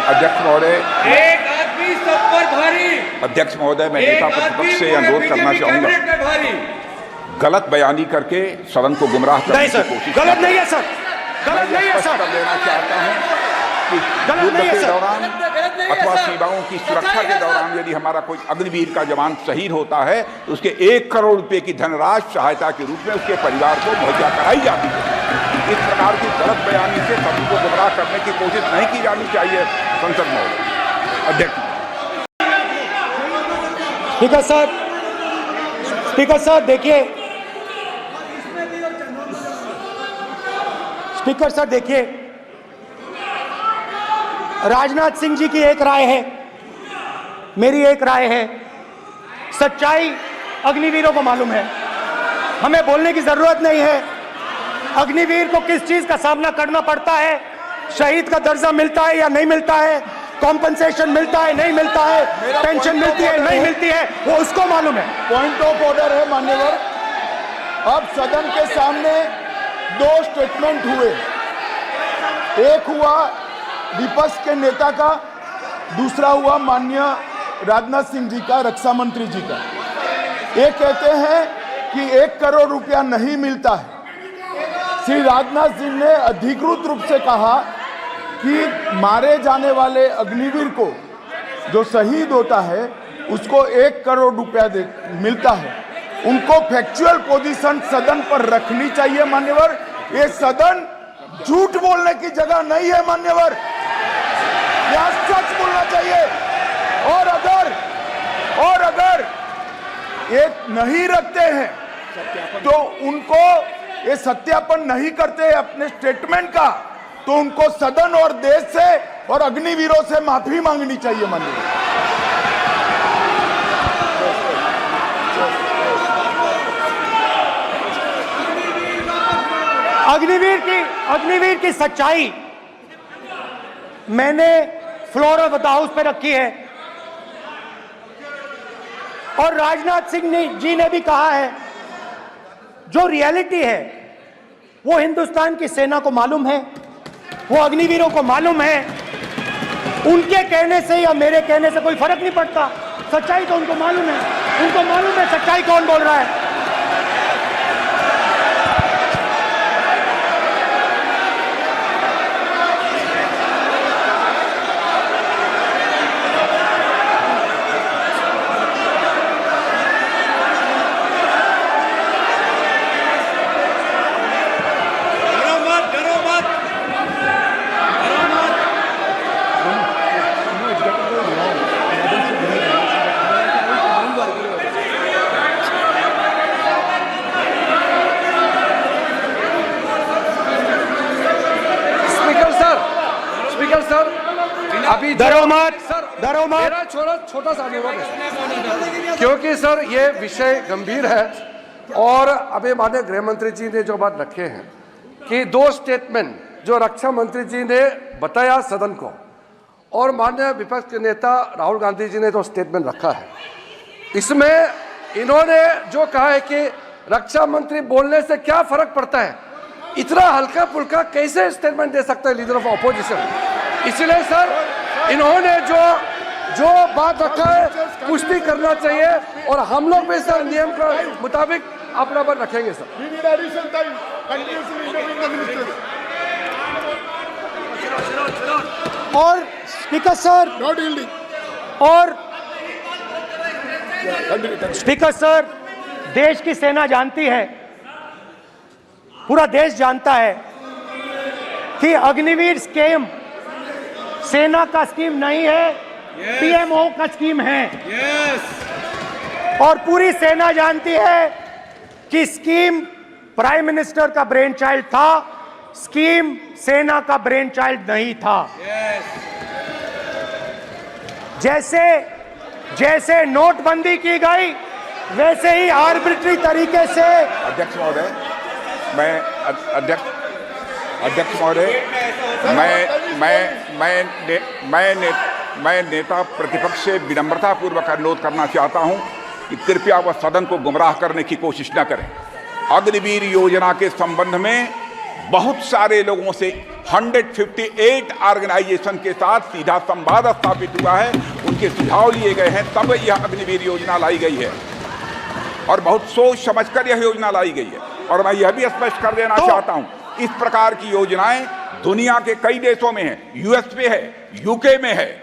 अध्यक्ष महोदय, एक आदमी सब पर भारी। अध्यक्ष महोदय, मैं नेता प्रतिपक्ष से अनुरोध करना चाहूंगा, गलत बयानी करके सदन को गुमराह करने की कोशिश। गलत नहीं है सर, गलत नहीं है सर। कर देना चाहता हूं कि युद्ध के दौरान अथवा सीमाओं की सुरक्षा के दौरान यदि हमारा कोई अग्निवीर का जवान शहीद होता है तो उसके 1 करोड़ रुपए की धनराशि सहायता के रूप में उसके परिवार को मुहैया कराई जाती है। इस प्रकार की गलत बयानी से सभी को गुमराह करने की कोशिश नहीं की जानी चाहिए। संसद महोदय, अध्यक्ष। स्पीकर सर देखिए, स्पीकर सर देखिए, राजनाथ सिंह जी की एक राय है, मेरी एक राय है। सच्चाई अग्निवीरों को मालूम है, हमें बोलने की जरूरत नहीं है। अग्निवीर को किस चीज का सामना करना पड़ता है, शहीद का दर्जा मिलता है या नहीं मिलता है, कॉम्पनसेशन मिलता है नहीं मिलता है, पेंशन मिलती है नहीं मिलती है, वो उसको मालूम है। पॉइंट ऑफ ऑर्डर है मान्यवर। अब सदन के सामने दो स्टेटमेंट हुए, एक हुआ विपक्ष के नेता का, दूसरा हुआ माननीय राजनाथ सिंह जी का, रक्षा मंत्री जी का। ये कहते हैं कि 1 करोड़ रुपया नहीं मिलता है। श्री राजनाथ सिंह ने अधिकृत रूप से कहा कि मारे जाने वाले अग्निवीर को जो शहीद होता है उसको 1 करोड़ रुपया मिलता है। उनको फैक्चुअल पोजीशन सदन पर रखनी चाहिए मान्यवर। ये सदन झूठ बोलने की जगह नहीं है मान्यवर, यह सच बोलना चाहिए। और अगर ये नहीं रखते हैं तो उनको ये सत्यापन नहीं करते अपने स्टेटमेंट का, तो उनको सदन और देश से और अग्निवीरों से माफी मांगनी चाहिए माननीय। अग्निवीर की सच्चाई मैंने फ्लोर ऑफ द हाउस पे रखी है और राजनाथ सिंह जी ने भी कहा है, जो रियलिटी है वो हिंदुस्तान की सेना को मालूम है, वो अग्निवीरों को मालूम है। उनके कहने से या मेरे कहने से कोई फर्क नहीं पड़ता, सच्चाई तो उनको मालूम है। उनको मालूम है सच्चाई कौन बोल रहा है। अभी डरो मत, मेरा छोटा सा अनुरोध है, क्योंकि सर ये विषय गंभीर है और अभी माननीय गृह मंत्री जी ने जो बात रखे हैं कि 2 स्टेटमेंट जो रक्षा मंत्री जी ने बताया सदन को और माननीय विपक्ष के नेता राहुल गांधी जी ने जो स्टेटमेंट रखा है, इसमें इन्होंने जो कहा है कि रक्षा मंत्री बोलने से क्या फर्क पड़ता है, इतना हल्का फुल्का कैसे स्टेटमेंट दे सकता है लीडर ऑफ ऑपोजिशन। इसलिए सर इन्होंने जो बात रखा है पुष्टि करना चाहिए और हम लोग भी सर नियम के मुताबिक अपना बात रखेंगे सर। और स्पीकर सर स्पीकर सर, देश की सेना जानती है, पूरा देश जानता है कि अग्निवीर स्कीम सेना का स्कीम नहीं है, पीएमओ का स्कीम है। और पूरी सेना जानती है कि स्कीम प्राइम मिनिस्टर का ब्रेन चाइल्ड था, स्कीम सेना का ब्रेन चाइल्ड नहीं था। जैसे नोटबंदी की गई वैसे ही आर्बिट्री तरीके से। अध्यक्ष महोदय, मैं नेता प्रतिपक्ष से विनम्रता पूर्वक अनुरोध करना चाहता हूं कि कृपया वह सदन को गुमराह करने की कोशिश न करें। अग्निवीर योजना के संबंध में बहुत सारे लोगों से 158 ऑर्गेनाइजेशन के साथ सीधा संवाद स्थापित हुआ है, उनके सुझाव लिए गए हैं, तब यह अग्निवीर योजना लाई गई है और बहुत सोच समझकर यह योजना लाई गई है। और मैं यह भी स्पष्ट कर देना चाहता हूं, इस प्रकार की योजनाएं दुनिया के कई देशों में है, यूएस में है, यूके में है,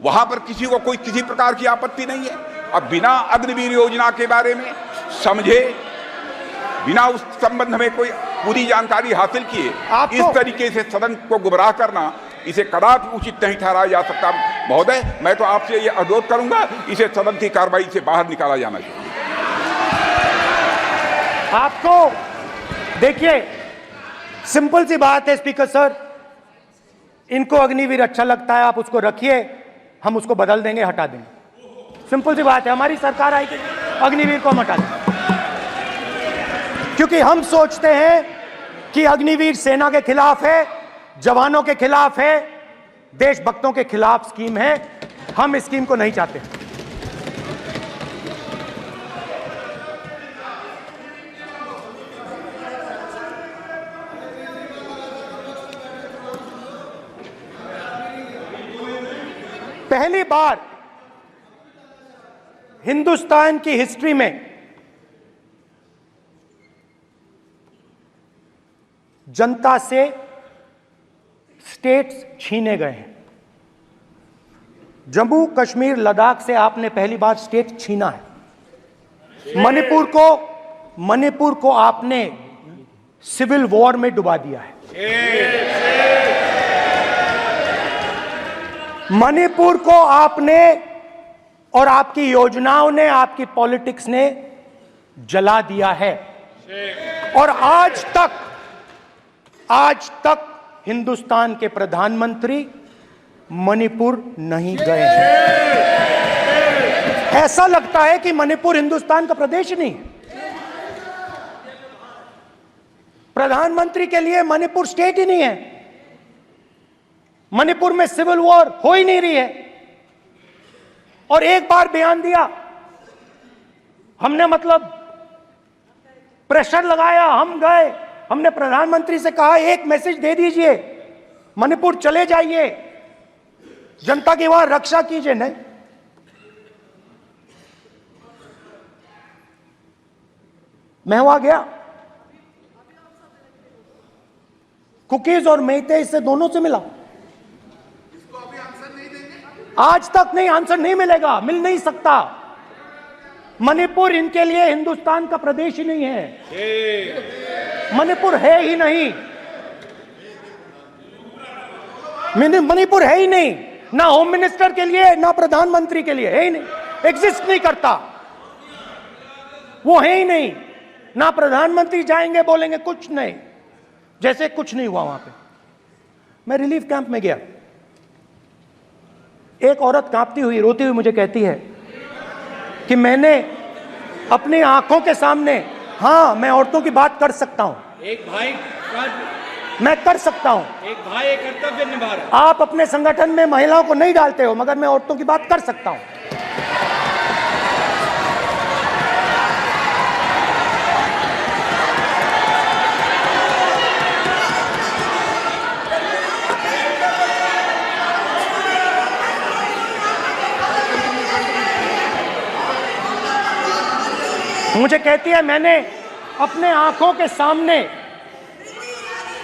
वहां पर किसी को कोई किसी प्रकार की आपत्ति नहीं है। अब बिना अग्निवीर योजना के बारे में समझे, बिना उस संबंध में कोई पूरी जानकारी हासिल किए इस तरीके से सदन को गुमराह करना, इसे कदापि उचित नहीं ठहराया जा सकता। महोदय, मैं तो आपसे यह अनुरोध करूंगा, इसे सदन की कार्रवाई से बाहर निकाला जाना चाहिए। आपको देखिए, सिंपल सी बात है स्पीकर सर, इनको अग्निवीर अच्छा लगता है, आप उसको रखिए, हम उसको बदल देंगे, हटा देंगे। सिंपल सी बात है, हमारी सरकार आएगी, अग्निवीर को हम हटा देंगे, क्योंकि हम सोचते हैं क्योंकि अग्निवीर सेना के खिलाफ है, जवानों के खिलाफ है, देशभक्तों के खिलाफ स्कीम है। हम इस स्कीम को नहीं चाहते। पहली बार हिंदुस्तान की हिस्ट्री में जनता से स्टेट्स छीने गए हैं। जम्मू कश्मीर लद्दाख से आपने पहली बार स्टेट छीना है। मणिपुर को आपने सिविल वॉर में डुबा दिया है। मणिपुर को आपने और आपकी योजनाओं ने, आपकी पॉलिटिक्स ने जला दिया है। और आज तक हिंदुस्तान के प्रधानमंत्री मणिपुर नहीं गए हैं। ऐसा लगता है कि मणिपुर हिंदुस्तान का प्रदेश नहीं है। प्रधानमंत्री के लिए मणिपुर स्टेट ही नहीं है। मणिपुर में सिविल वॉर हो ही नहीं रही है। और एक बार बयान दिया हमने, मतलब प्रेशर लगाया, हम गए, हमने प्रधानमंत्री से कहा एक मैसेज दे दीजिए, मणिपुर चले जाइए, जनता की वहां रक्षा कीजिए। नहीं, मैं वहां गया, कुकीज और मेहते से दोनों से मिला। आज तक नहीं, आंसर नहीं मिलेगा, मिल नहीं सकता। मणिपुर इनके लिए हिंदुस्तान का प्रदेश ही नहीं है। मणिपुर है ही नहीं। मणिपुर है ही नहीं, ना होम मिनिस्टर के लिए, ना प्रधानमंत्री के लिए, है ही नहीं, एग्जिस्ट नहीं करता। वो है ही नहीं। ना प्रधानमंत्री जाएंगे बोलेंगे कुछ नहीं, जैसे कुछ नहीं हुआ वहां पे। मैं रिलीफ कैंप में गया, एक औरत कांपती हुई, रोती हुई मुझे कहती है कि मैंने अपनी आंखों के सामने, हाँ मैं औरतों की बात कर सकता हूं, एक भाई मैं कर सकता हूं, एक भाई एक कर्तव्य निभा रहा। आप अपने संगठन में महिलाओं को नहीं डालते हो, मगर मैं औरतों की बात कर सकता हूं। मुझे कहती है मैंने अपने आंखों के सामने,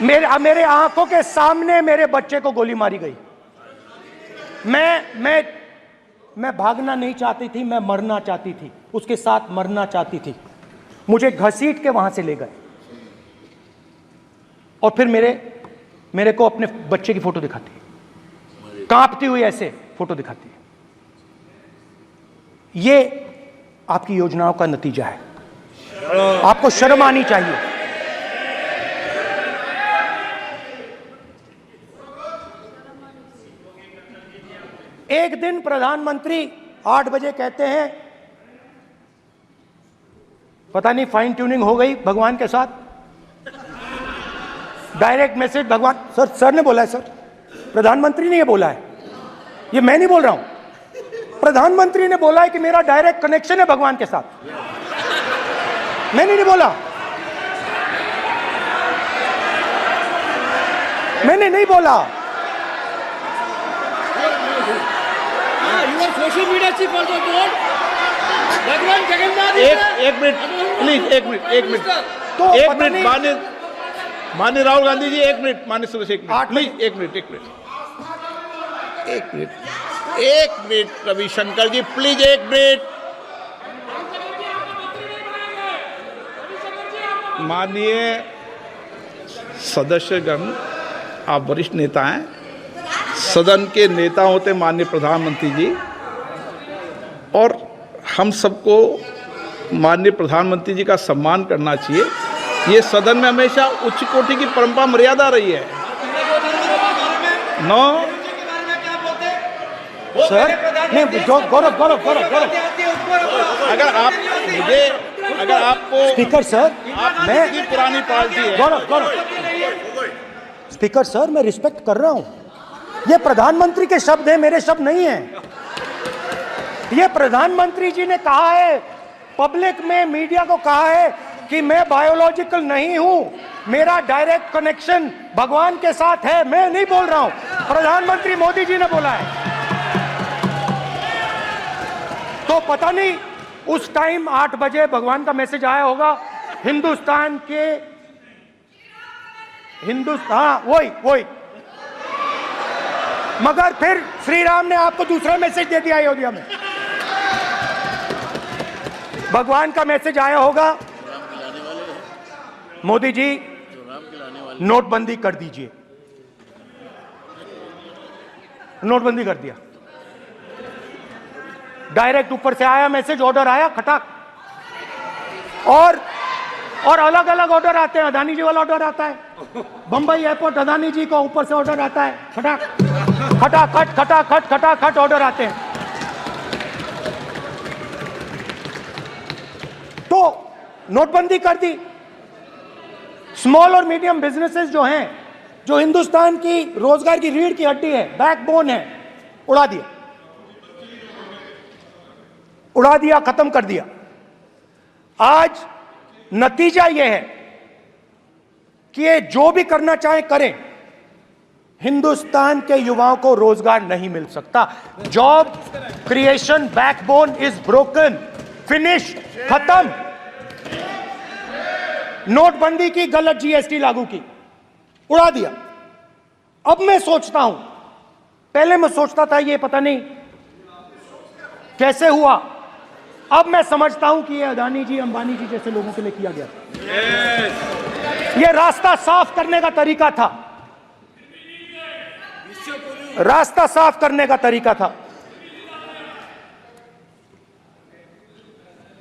मेरे आंखों के सामने मेरे बच्चे को गोली मारी गई। मैं भागना नहीं चाहती थी, मैं मरना चाहती थी, उसके साथ मरना चाहती थी। मुझे घसीट के वहां से ले गए और फिर मेरे को अपने बच्चे की फोटो दिखाती है, कांपती हुई ऐसे फोटो दिखाती है। ये आपकी योजनाओं का नतीजा है। आपको शर्म आनी चाहिए। एक दिन प्रधानमंत्री 8 बजे कहते हैं, पता नहीं फाइन ट्यूनिंग हो गई भगवान के साथ, डायरेक्ट मैसेज भगवान, सर ने बोला है, सर प्रधानमंत्री ने ये बोला है, ये मैं नहीं बोल रहा हूं, प्रधानमंत्री ने बोला है कि मेरा डायरेक्ट कनेक्शन है भगवान के साथ। मैंने नहीं बोला, मैंने नहीं बोला। Social media chief also told भगवान जगन्नाथ। एक मिनट प्लीज, एक मिनट तो एक मिनट माननीय राहुल गांधी जी, एक मिनट, माननीय सदस्य, एक मिनट प्लीज, एक मिनट रविशंकर जी प्लीज, एक मिनट। माननीय सदस्यगण, आप वरिष्ठ नेता हैं, सदन के नेता होते माननीय प्रधानमंत्री जी, और हम सबको माननीय प्रधानमंत्री जी का सम्मान करना चाहिए। ये सदन में हमेशा उच्च कोटि की परंपरा मर्यादा रही है। नो सर, नहीं, गौरव, अगर आपको स्पीकर सर, मैं पुरानी पार्टी है, गौरव स्पीकर सर, मैं रिस्पेक्ट कर रहा हूं, ये प्रधानमंत्री के शब्द हैं, मेरे शब्द नहीं हैं। ये प्रधानमंत्री जी ने कहा है, पब्लिक में मीडिया को कहा है कि मैं बायोलॉजिकल नहीं हूं, मेरा डायरेक्ट कनेक्शन भगवान के साथ है। मैं नहीं बोल रहा हूं, प्रधानमंत्री मोदी जी ने बोला है। तो पता नहीं उस टाइम 8 बजे भगवान का मैसेज आया होगा हिंदुस्तान, वही मगर फिर श्री राम ने आपको दूसरा मैसेज दे दिया अयोध्या में। भगवान का मैसेज आया होगा, मोदी जी नोटबंदी कर दीजिए। नोटबंदी कर दिया, डायरेक्ट ऊपर से आया मैसेज, ऑर्डर आया खटाक। और अलग अलग ऑर्डर आते हैं। अदानी जी वाला ऑर्डर आता है, बंबई एयरपोर्ट अदानी जी को ऊपर से ऑर्डर आता है, खटाखट ऑर्डर आते हैं। तो नोटबंदी कर दी। स्मॉल और मीडियम बिजनेसेस जो हैं, जो हिंदुस्तान की रोजगार की रीढ़ की हड्डी है, बैकबोन है, उड़ा दिया, खत्म कर दिया। आज नतीजा यह है कि ये जो भी करना चाहे करें, हिंदुस्तान के युवाओं को रोजगार नहीं मिल सकता। Job creation backbone is broken, finish, खत्म। नोटबंदी की, गलत जीएसटी लागू की, उड़ा दिया। अब मैं सोचता हूं, पहले मैं सोचता था ये पता नहीं कैसे हुआ, अब मैं समझता हूं कि ये अदानी जी, अंबानी जी जैसे लोगों के लिए किया गया था। ये रास्ता साफ करने का तरीका था, रास्ता साफ करने का तरीका था।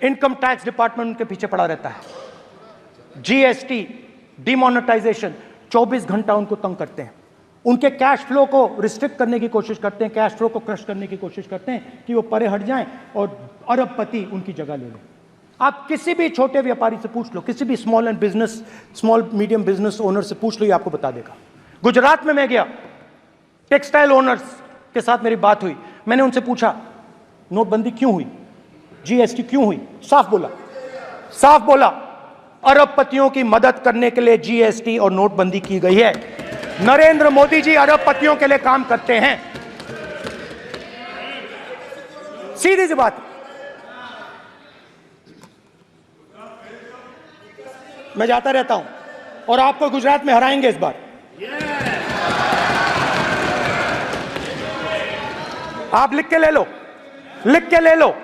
इनकम टैक्स डिपार्टमेंट उनके पीछे पड़ा रहता है। जीएसटी, डिमोनेटाइजेशन, 24 घंटा उनको तंग करते हैं। उनके कैश फ्लो को रिस्ट्रिक्ट करने की कोशिश करते हैं, कैश फ्लो को क्रश करने की कोशिश करते हैं कि वो परे हट जाएं और अरबपति उनकी जगह ले लें। आप किसी भी छोटे व्यापारी से पूछ लो, किसी भी स्मॉल मीडियम बिजनेस ओनर से पूछ लो, ये आपको बता देगा। गुजरात में मैं गया, टेक्सटाइल ओनर्स के साथ मेरी बात हुई। मैंने उनसे पूछा नोटबंदी क्यों हुई, जीएसटी क्यों हुई? साफ बोला अरबपतियों की मदद करने के लिए जीएसटी और नोटबंदी की गई है। नरेंद्र मोदी जी अरबपतियों के लिए काम करते हैं, सीधी सी बात। मैं जाता रहता हूं और आपको गुजरात में हराएंगे इस बार। आप लिख के ले लो,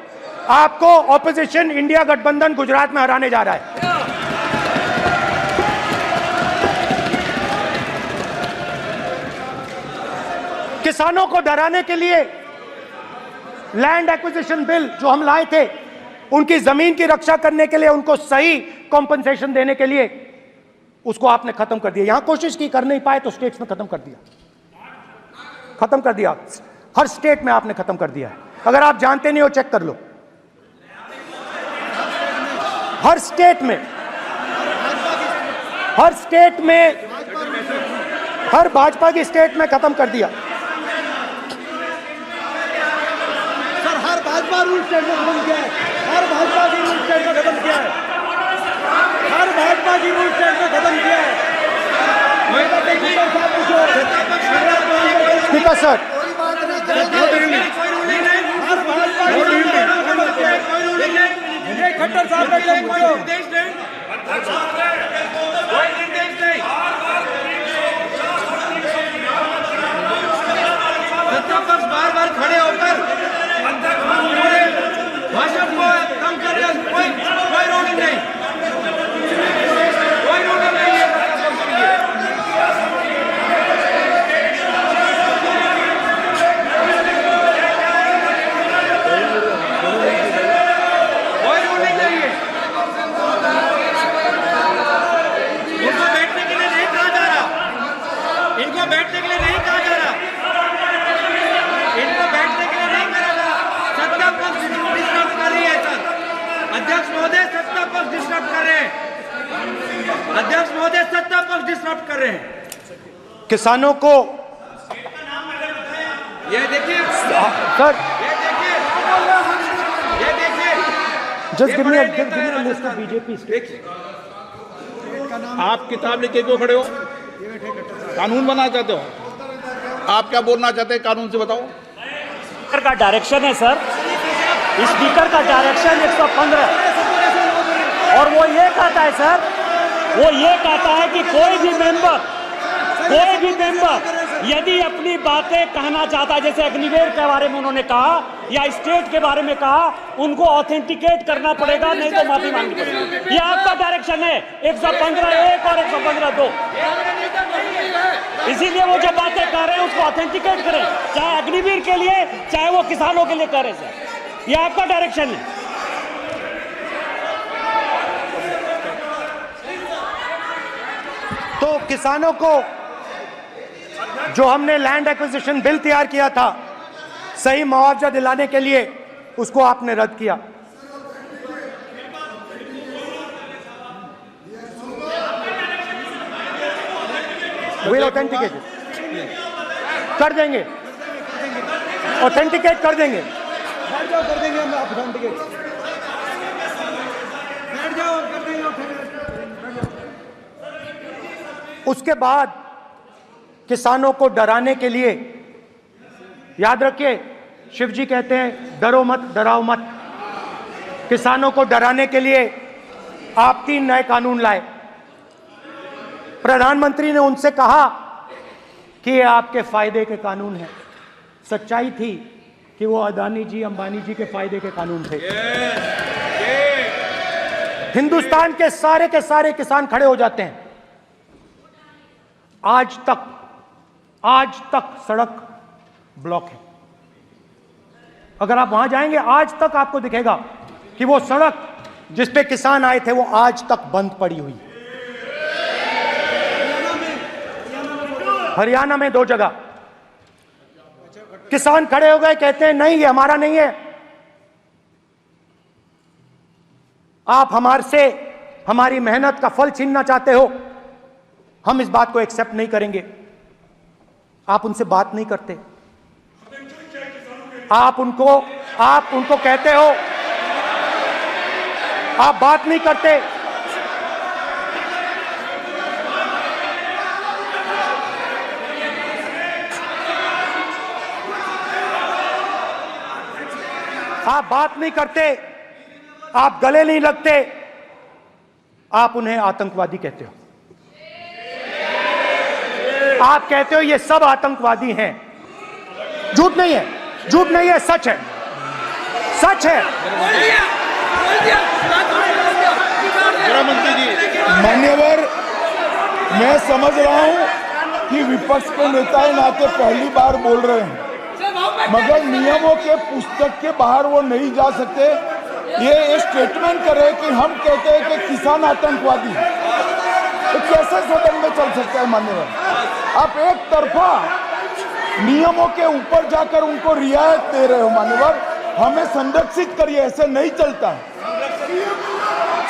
आपको ऑपोजिशन इंडिया गठबंधन गुजरात में हराने जा रहा है। किसानों को डराने के लिए लैंड एक्विजिशन बिल जो हम लाए थे, उनकी जमीन की रक्षा करने के लिए, उनको सही कॉम्पनसेशन देने के लिए, उसको आपने खत्म कर दिया। यहां कोशिश की, कर नहीं पाए तो स्टेट्स में खत्म कर दिया। हर स्टेट में आपने खत्म कर दिया है। अगर आप जानते नहीं हो, चेक कर लो। हर स्टेट में, हर भाजपा की स्टेट में खत्म कर दिया। सर, हर भाजपा रूल स्टेट में खत्म किया है। हर भाजपा की रूल स्टेट में खत्म किया है। स्पीकर सर, खट्टर साहब ने पूछो। बार खड़े होकर भाषण को कम कर रहे हैं। कोई रूलिंग नहीं, अध्यक्ष महोदय सत्ता पक्ष डिस्टर्ब कर रहे हैं। किसानों को ये देखिए सर ये देखिए just give me a list of BJP states. आप किताब लेके क्यों खड़े हो? कानून बनाना चाहते हो? आप क्या बोलना चाहते हैं, कानून से बताओ। स्पीकर का डायरेक्शन है सर, स्पीकर का डायरेक्शन 115 और वो ये कहता है सर, वो ये कहता है कि कोई भी मेंबर यदि अपनी बातें कहना चाहता है, जैसे अग्निवीर के बारे में उन्होंने कहा या स्टेट के बारे में कहा, उनको ऑथेंटिकेट करना पड़ेगा, नहीं तो माफी मांगनी पड़ेगी। ये आपका डायरेक्शन है 115(1) और 115(2). इसीलिए वो जो बातें कह रहे हैं उसको ऑथेंटिकेट करें, चाहे अग्निवीर के लिए चाहे वो किसानों के लिए कह रहे हैं सर। ये आपका डायरेक्शन है। तो किसानों को जो हमने लैंड एक्विजिशन बिल तैयार किया था सही मुआवजा दिलाने के लिए, उसको आपने रद्द किया। विल ऑथेंटिकेट कर देंगे, ऑथेंटिकेट कर देंगे। बैठ जाओ, कर देंगे हम ऑथेंटिकेट। बैठ जाओ, कर देंगे ऑथेंटिकेट। उसके बाद किसानों को डराने के लिए, याद रखिए शिव जी कहते हैं डरो मत डराओ मत, किसानों को डराने के लिए आप 3 नए कानून लाए। प्रधानमंत्री ने उनसे कहा कि ये आपके फायदे के कानून हैं। सच्चाई थी कि वो अदानी जी अंबानी जी के फायदे के कानून थे। हिंदुस्तान के सारे किसान खड़े हो जाते हैं। आज तक सड़क ब्लॉक है। अगर आप वहां जाएंगे आज तक आपको दिखेगा कि वो सड़क जिस पे किसान आए थे वो आज तक बंद पड़ी हुई। हरियाणा में 2 जगह किसान खड़े हो गए, कहते हैं नहीं ये हमारा नहीं है, आप हमारे से हमारी मेहनत का फल छीनना चाहते हो, हम इस बात को एक्सेप्ट नहीं करेंगे। आप उनसे बात नहीं करते, आप उनको कहते हो, आप बात नहीं करते। आप बात नहीं करते, आप गले नहीं लगते, आप उन्हें आतंकवादी कहते हो। आप कहते हो ये सब आतंकवादी हैं। झूठ नहीं है, झूठ नहीं है, सच है, सच है। मान्यवर, मैं समझ रहा हूं कि विपक्ष के नेता नाते पहली बार बोल रहे हैं, मगर नियमों के पुस्तक के बाहर वो नहीं जा सकते। ये स्टेटमेंट करे कि हम कहते हैं कि किसान आतंकवादी, तो कैसे सदन में चल सकता है? मान्यवर, आप एक तरफा नियमों के ऊपर जाकर उनको रियायत दे रहे हो। मान्यवर, हमें संरक्षित करिए, ऐसे नहीं चलता।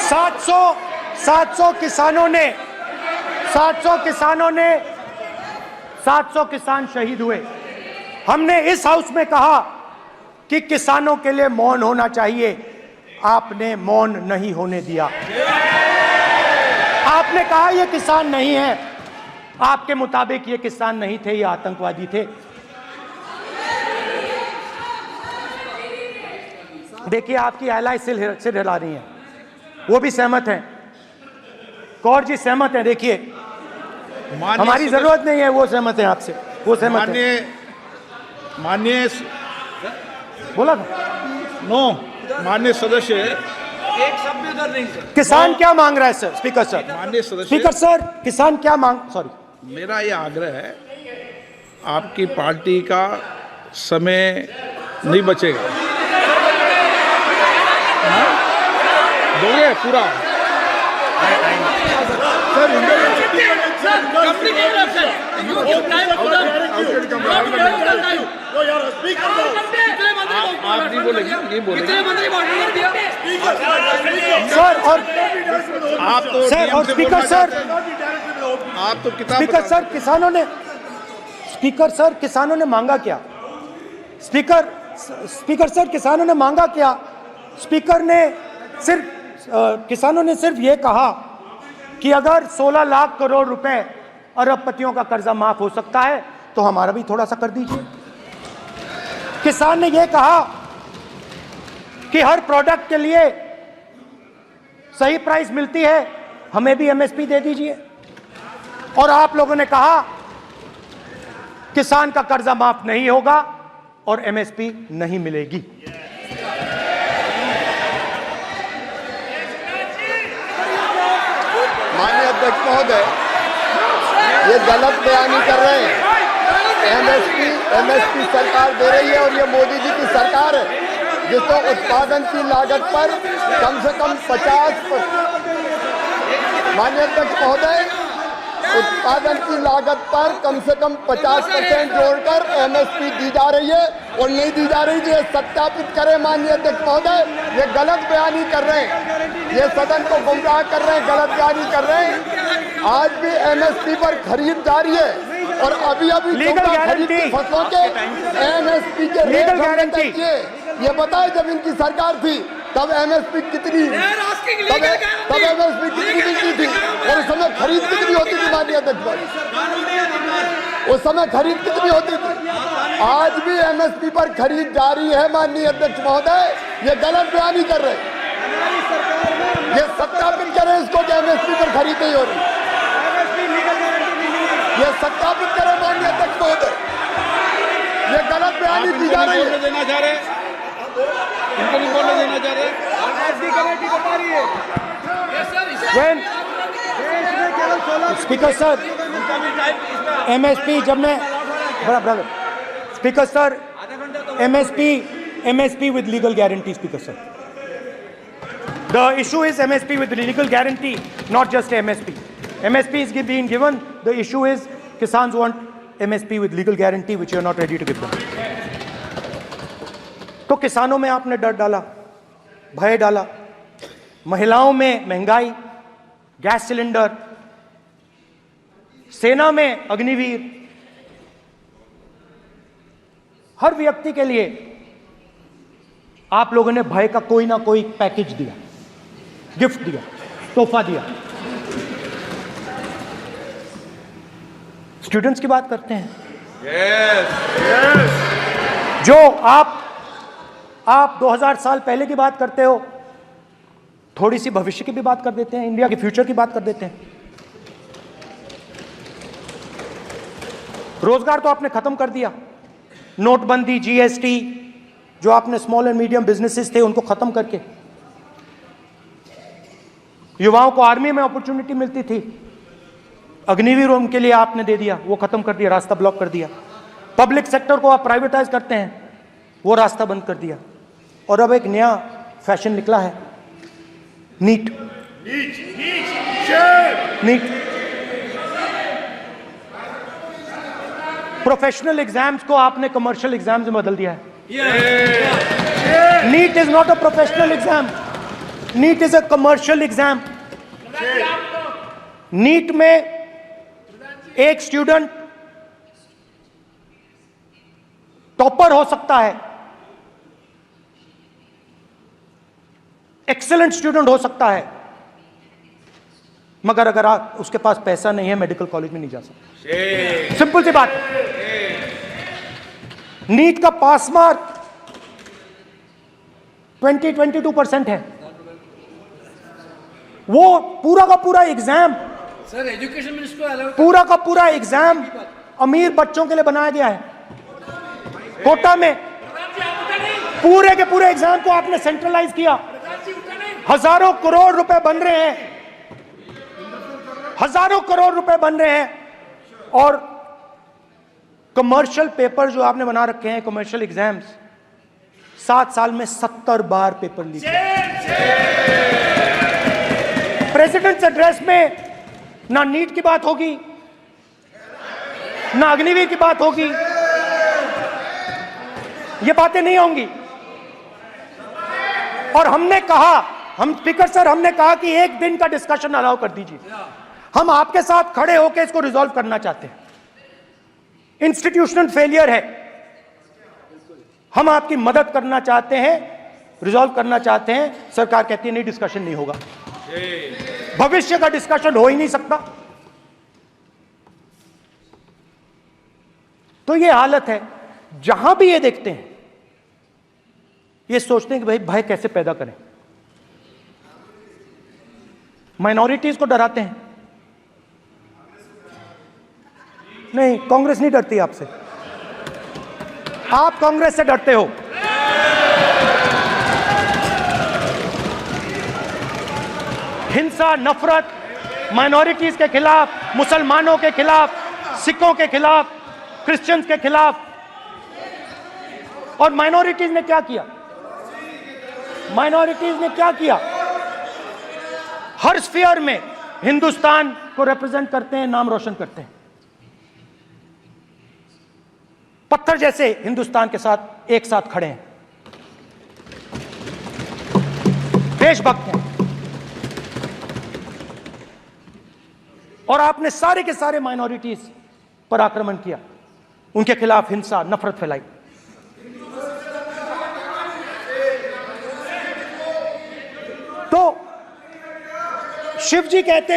700 किसान शहीद हुए। हमने इस हाउस में कहा कि किसानों के लिए मौन होना चाहिए, आपने मौन नहीं होने दिया। आपने कहा ये किसान नहीं है, आपके मुताबिक ये किसान नहीं थे, ये आतंकवादी थे। देखिए आपकी एलाय सिर हिला रही है, वो भी सहमत हैं, कौर जी सहमत हैं। देखिए हमारी जरूरत नहीं है, वो सहमत हैं आपसे, वो सहमत हैं। माननीय बोला था नो, माननीय सदस्य, एक शब्द भी उधर नहीं सर। किसान क्या मांग रहा है सर? स्पीकर सर, माननीय सदस्य, स्पीकर सर, किसान क्या मांग, सॉरी, मेरा ये आग्रह है, आपकी पार्टी का समय नहीं बचेगा। दोगे पूरा? आप नहीं बोलेंगे, ये बोलेंगे सर। और आप तो सर और स्पीकर सर, आप तो किताब स्पीकर सर, किसानों ने स्पीकर सर, किसानों ने मांगा क्या? स्पीकर सर, किसानों ने मांगा क्या? किसानों ने सिर्फ ये कहा कि अगर 16 लाख करोड़ रुपए अरबपतियों का कर्जा माफ हो सकता है तो हमारा भी थोड़ा सा कर दीजिए। किसान ने यह कहा कि हर प्रोडक्ट के लिए सही प्राइस मिलती है, हमें भी एमएसपी दे दीजिए। और आप लोगों ने कहा किसान का कर्जा माफ नहीं होगा और एमएसपी नहीं मिलेगी। माननीय अध्यक्ष महोदय, ये गलत बयानी कर रहे हैं। एमएसपी सरकार दे रही है और ये मोदी जी की सरकार है जिसको उत्पादन की लागत पर कम से कम 50%, माननीय अध्यक्ष महोदय, उत्पादन की लागत पर कम से कम 50% जोड़कर एमएसपी दी जा रही है और नहीं दी जा रही। ये सत्यापित करें माननीय अध्यक्ष महोदय, ये गलत बयानी कर रहे हैं, ये सदन को गुमराह कर रहे हैं, गलत बयानी कर रहे हैं। आज भी एमएसपी पर खरीद जारी है और अभी खरीद की फसलों के एमएसपी के रेट तय किए। ये बताए जब इनकी सरकार थी तब एमएसपी कितनी मिलती थी और उस समय खरीद कितनी होती थी माननीय अध्यक्ष? उस समय खरीद कितनी होती थी? आज भी एमएसपी पर खरीद जारी है माननीय अध्यक्ष महोदय, ये गलत बयानी कर रहे हैं। ये सत्यापित करें इसको कि एमएसपी पर खरीद नहीं हो रही। ये सत्यापित करें माननीय अध्यक्ष महोदय, ये गलत बयानी की जा रही है। देना चाह रहे हैं, इनको नहीं बोलने देना चाह रहे हैं। स्पीकर सर, एमएसपी जब मैं brother speaker sir, MSP with legal guarantee, Speaker sir. The issue is MSP with legal guarantee, not just MSP. MSP is being given. The issue is Kisans want MSP with legal guarantee, which you are not ready to give them. तो किसानों में आपने डर डाला, भय डाला, महिलाओं में महंगाई, गैस सिलेंडर, सेना में अग्निवीर, हर व्यक्ति के लिए आप लोगों ने भय का कोई ना कोई पैकेज दिया, गिफ्ट दिया, तोहफा दिया। स्टूडेंट्स की बात करते हैं। जो आप 2000 साल पहले की बात करते हो, थोड़ी सी भविष्य की भी बात कर देते हैं, इंडिया के फ्यूचर की बात कर देते हैं। रोजगार तो आपने खत्म कर दिया, नोटबंदी, जीएसटी, जो आपने स्मॉल एंड मीडियम बिजनेसेस थे उनको खत्म करके, युवाओं को आर्मी में अपॉर्चुनिटी मिलती थी, अग्निवीर उनके लिए आपने दे दिया, वो खत्म कर दिया, रास्ता ब्लॉक कर दिया। पब्लिक सेक्टर को आप प्राइवेटाइज करते हैं, वो रास्ता बंद कर दिया। और अब एक नया फैशन निकला है, नीट। प्रोफेशनल एग्जाम्स को आपने कमर्शियल एग्जाम्स में बदल दिया है। NEET is not a professional exam, NEET is a commercial exam. NEET में एक स्टूडेंट टॉपर हो सकता है, एक्सीलेंट स्टूडेंट हो सकता है, मगर अगर उसके पास पैसा नहीं है, मेडिकल कॉलेज में नहीं जा सकता। सिंपल सी बात। नीट का पास मार्क 22% है। वो पूरा का पूरा एग्जाम, सर एजुकेशन मिनिस्टर पूरा का पूरा एग्जाम अमीर बच्चों के लिए बनाया गया है। कोटा में पूरे के पूरे एग्जाम को आपने सेंट्रलाइज किया। हजारों करोड़ रुपए बन रहे हैं, हजारों करोड़ रुपए बन रहे हैं। और कमर्शियल पेपर जो आपने बना रखे हैं, कमर्शियल एग्जाम्स, 7 साल में 70 बार पेपर लीक। प्रेसिडेंट्स एड्रेस में ना नीट की बात होगी, ना अग्निवीर की बात होगी, ये बातें नहीं होंगी। और हमने कहा, हम स्पीकर सर, हमने कहा कि एक दिन का डिस्कशन अलाउ कर दीजिए। हम आपके साथ खड़े होकर इसको रिजॉल्व करना चाहते हैं। इंस्टीट्यूशनल फेलियर है। हम आपकी मदद करना चाहते हैं, रिजॉल्व करना चाहते हैं, सरकार कहती है नहीं, डिस्कशन नहीं होगा। भविष्य का डिस्कशन हो ही नहीं सकता। तो ये हालत है, जहां भी ये देखते हैं ये सोचते हैं कि भाई भय कैसे पैदा करें, माइनॉरिटीज को डराते हैं। नहीं, कांग्रेस नहीं डरती आपसे, आप कांग्रेस से डरते हो। हिंसा, नफरत, माइनॉरिटीज के खिलाफ, मुसलमानों के खिलाफ, सिखों के खिलाफ, क्रिश्चियंस के खिलाफ। और माइनॉरिटीज ने क्या किया? माइनॉरिटीज ने क्या किया? हर स्फीयर में हिंदुस्तान को रिप्रेजेंट करते हैं, नाम रोशन करते हैं। पत्थर जैसे हिंदुस्तान के साथ एक साथ खड़े हैं, देशभक्त हैं। और आपने सारे के सारे माइनॉरिटीज पर आक्रमण किया, उनके खिलाफ हिंसा, नफरत फैलाई। तो शिव जी कहते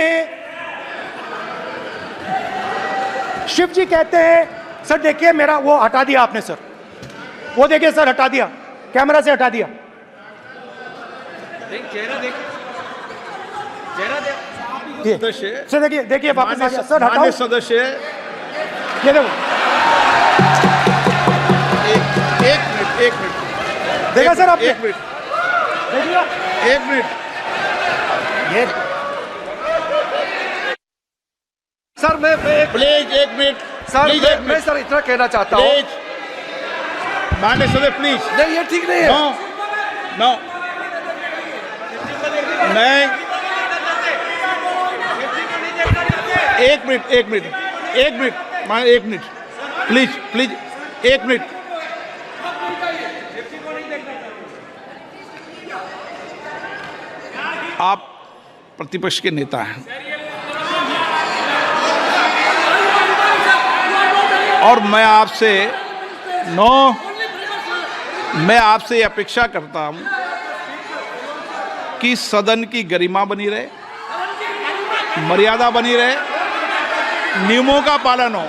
हैं सर देखिए मेरा, वो हटा दिया आपने सर, वो देखिए सर, हटा दिया, कैमरा से हटा दिया। सदस्य सर देखिए वापस आ गया सर, हटाओ सदस्य। ये देखो, एक मिनट देखा सर आपने? एक मिनट देखिए, एक मिनट ये सर मैं प्लीज एक मिनट सर प्लीज एक मैं मिनट सर इतना कहना चाहता हूँ। प्लीज माननीय सदस्य प्लीज। नहीं, ये ठीक नहीं है। नो मैं एक मिनट मान एक मिनट प्लीज एक मिनट। आप प्रतिपक्ष के नेता हैं और मैं आपसे ये अपेक्षा करता हूं कि सदन की गरिमा बनी रहे, मर्यादा बनी रहे, नियमों का पालन हो।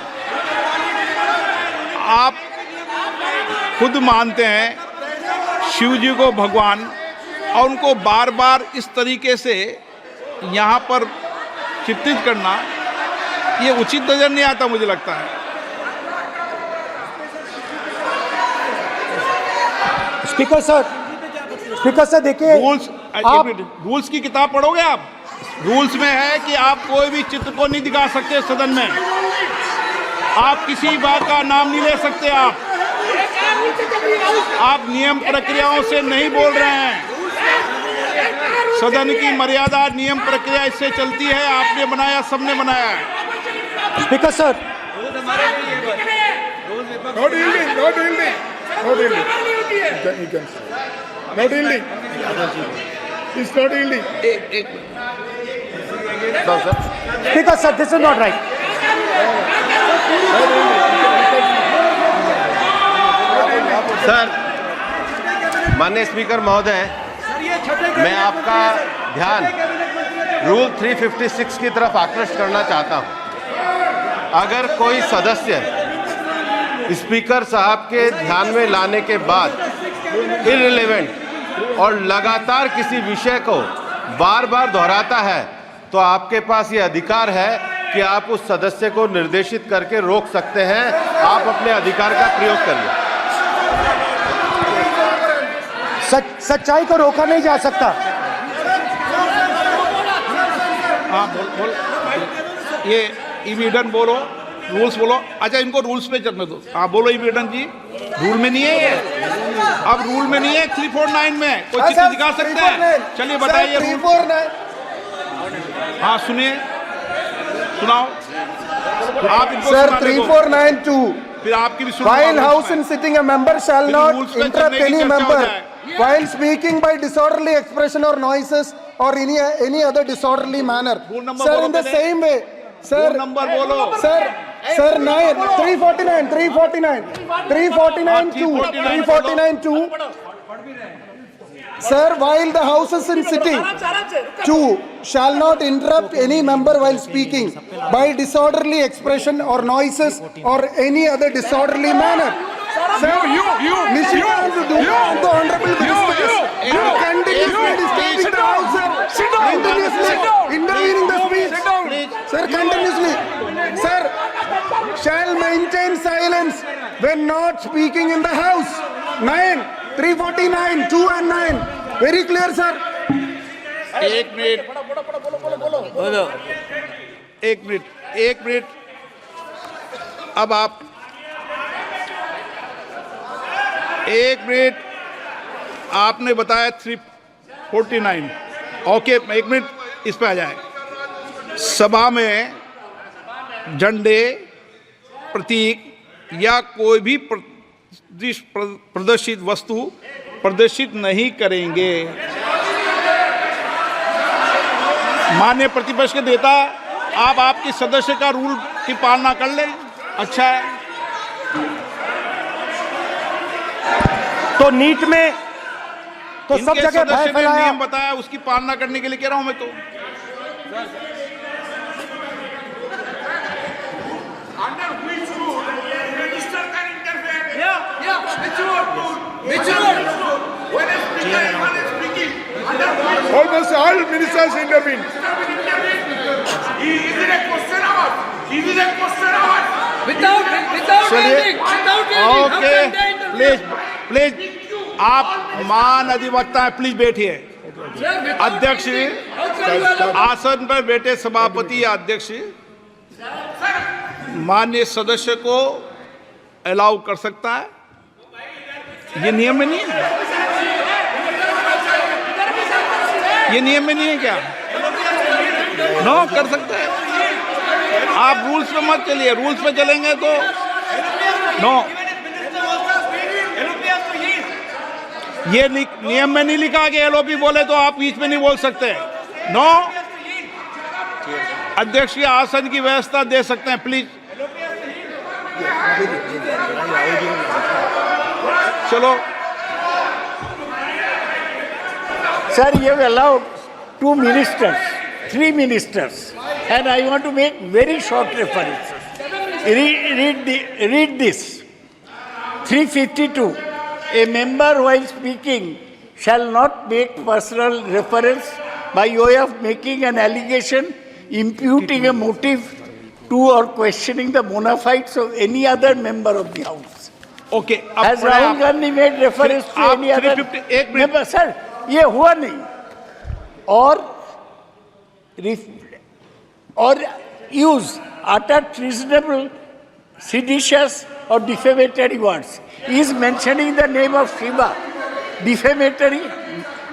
आप खुद मानते हैं शिव जी को भगवान, और उनको बार बार इस तरीके से यहाँ पर चित्रित करना ये उचित नजर नहीं आता, मुझे लगता है। स्पीकर सर देखिए, रूल्स की किताब पढ़ोगे आप? रूल्स में है कि आप कोई भी चित्र को नहीं दिखा सकते सदन में, आप किसी बात का नाम नहीं ले सकते। आप नियम प्रक्रियाओं से नहीं बोल रहे हैं। सदन की मर्यादा, नियम प्रक्रिया इससे चलती है। आपने बनाया, सबने बनाया है। Speaker sir, speaker sir, this is not right. Sir, माननीय स्पीकर महोदय, मैं आपका ध्यान रूल 356 की तरफ आकृष्ट करना चाहता हूं। अगर कोई सदस्य स्पीकर साहब के ध्यान में लाने के बाद इररिलेवेंट और लगातार किसी विषय को बार बार दोहराता है, तो आपके पास ये अधिकार है कि आप उस सदस्य को निर्देशित करके रोक सकते हैं। आप अपने अधिकार का प्रयोग करिए। सच्चाई को रोका नहीं जा सकता। हाँ बोल ये इविडेंट बोलो, रूल्स बोलो। अच्छा, इनको रूल्स पे चलने दो। हाँ बोलो इविडेंट जी, रूल में नहीं है ये, अब रूल में नहीं है। 349 में कोई चित्र दिखा सकता है? चलिए बताइए रूल। हाँ सुनिए, सुनाओ आप इनको। सर 3492 फिर आपकी भी सुनो। While house in sitting, a member shall not interrupt any member while speaking by disorderly expression or noises or any other disorderly manner. Rule number Sir, बोलो in the पहले। same way, sir. Rule number बोलो। Sir, Sir, 349, 349, 2. Sir, while the House is in sitting, 2 shall not interrupt any member while speaking by disorderly expression or noises or any other disorderly manner. Sir, Nishikant Dubey, the Honorable Ministers, are continuously disturbing the House, sir. Continuously intervening the speech. Sir, continuously. Sir, shall maintain silence when not speaking in the House. 9, 349, 2 and 9. Very clear, sir. एक minute अब आप 1 minute आपने बताया 349 okay 1 minute इस पे आ जाए सभा में झंडे प्रतीक या कोई भी प्रदर्शित वस्तु प्रदर्शित नहीं करेंगे माननीय प्रतिपक्ष के नेता आप आपकी सदस्य का रूल की पालना कर लें अच्छा है तो नीट में तो सब जगह भय सदस्य ने फैलाया। नियम बताया उसकी पालना करने के लिए कह रहा हूं मैं तो Under which rule minister can interfere? Which rule? When a speaker is speaking, under which rule? Almost all ministers intervene. Is it a question hour? Is it a question hour? चलिए ओके प्लीज आप मान अधिवक्ता हैं please बैठिए अध्यक्ष आसन पर बैठे सभापति या अध्यक्ष माननीय सदस्य को अलाउ कर सकता है ये नियम में नहीं है ये नियम में नहीं है क्या नो कर सकते हैं आप रूल्स पे मत चलिए रूल्स पे चलेंगे तो नो ये नियम में नहीं लिखा कि एलओपी बोले तो आप बीच में नहीं बोल सकते नो अध्यक्ष के आसन की व्यवस्था दे सकते हैं प्लीज चलो Sir, you have allowed 2 ministers, 3 ministers, and I want to make very short references. Read this. 352. A member while speaking shall not make personal reference by way of making an allegation, imputing a motive to or questioning the bona fides of any other member of the House. Okay Has Rahul Gandhi made reference to आप any other 351 member? Sir, ये हुआ नहीं or use uttered treasonable, seditious or defamatory words. He is mentioning the name of Shiva. Defamatory.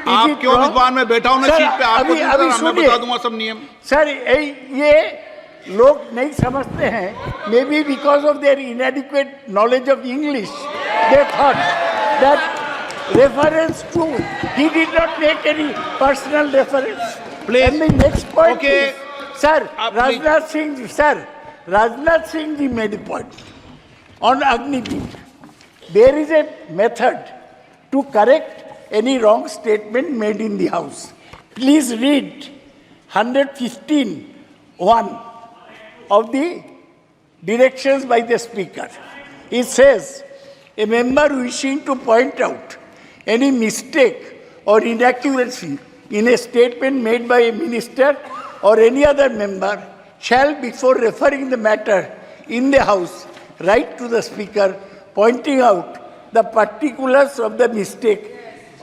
आप क्यों विद्वान में बैठा हूं ना सीट पे आपको अभी मैं बता दूंगा सब नियम सर ये लोग नहीं समझते हैं may be because of their इनएडिक्वेट knowledge of English they thought that reference to he did not make any personal reference. Please. And the next point Okay. is, sir, Please. Rajnath Singh ji made a point on Agniveer. There is a method to correct any wrong statement made in the House. Please read 115(1) of the directions by the Speaker. It says, a member wishing to point out any mistake or inaccuracy in a statement made by a minister or any other member shall, before referring the matter in the House, write to the Speaker pointing out the particulars of the mistake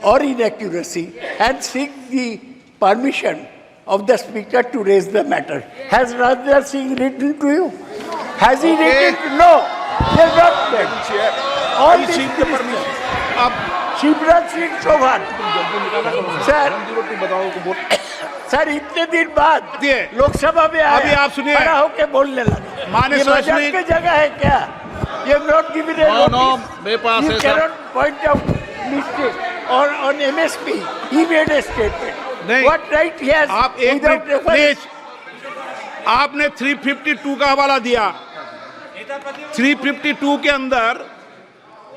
or inaccuracy and seek the permission of the Speaker to raise the matter. Has Rajnath Singh written to you? Has he written? No. He has not done. All these ministers. Shivraj Singh Chouhan sir इतने दिन बाद लोकसभा में अभी आप सुनिए खड़ा होके बोलने लगा माननीय मजाक की जगह है क्या ये नॉट गिवन ए नोटिस मेरे पास यू है कैनॉट पॉइंट आउट मिस्टेक और on MSP he made a statement what right he has आप एक मिनट प्लीज आपने 352 का हवाला दिया 352 के अंदर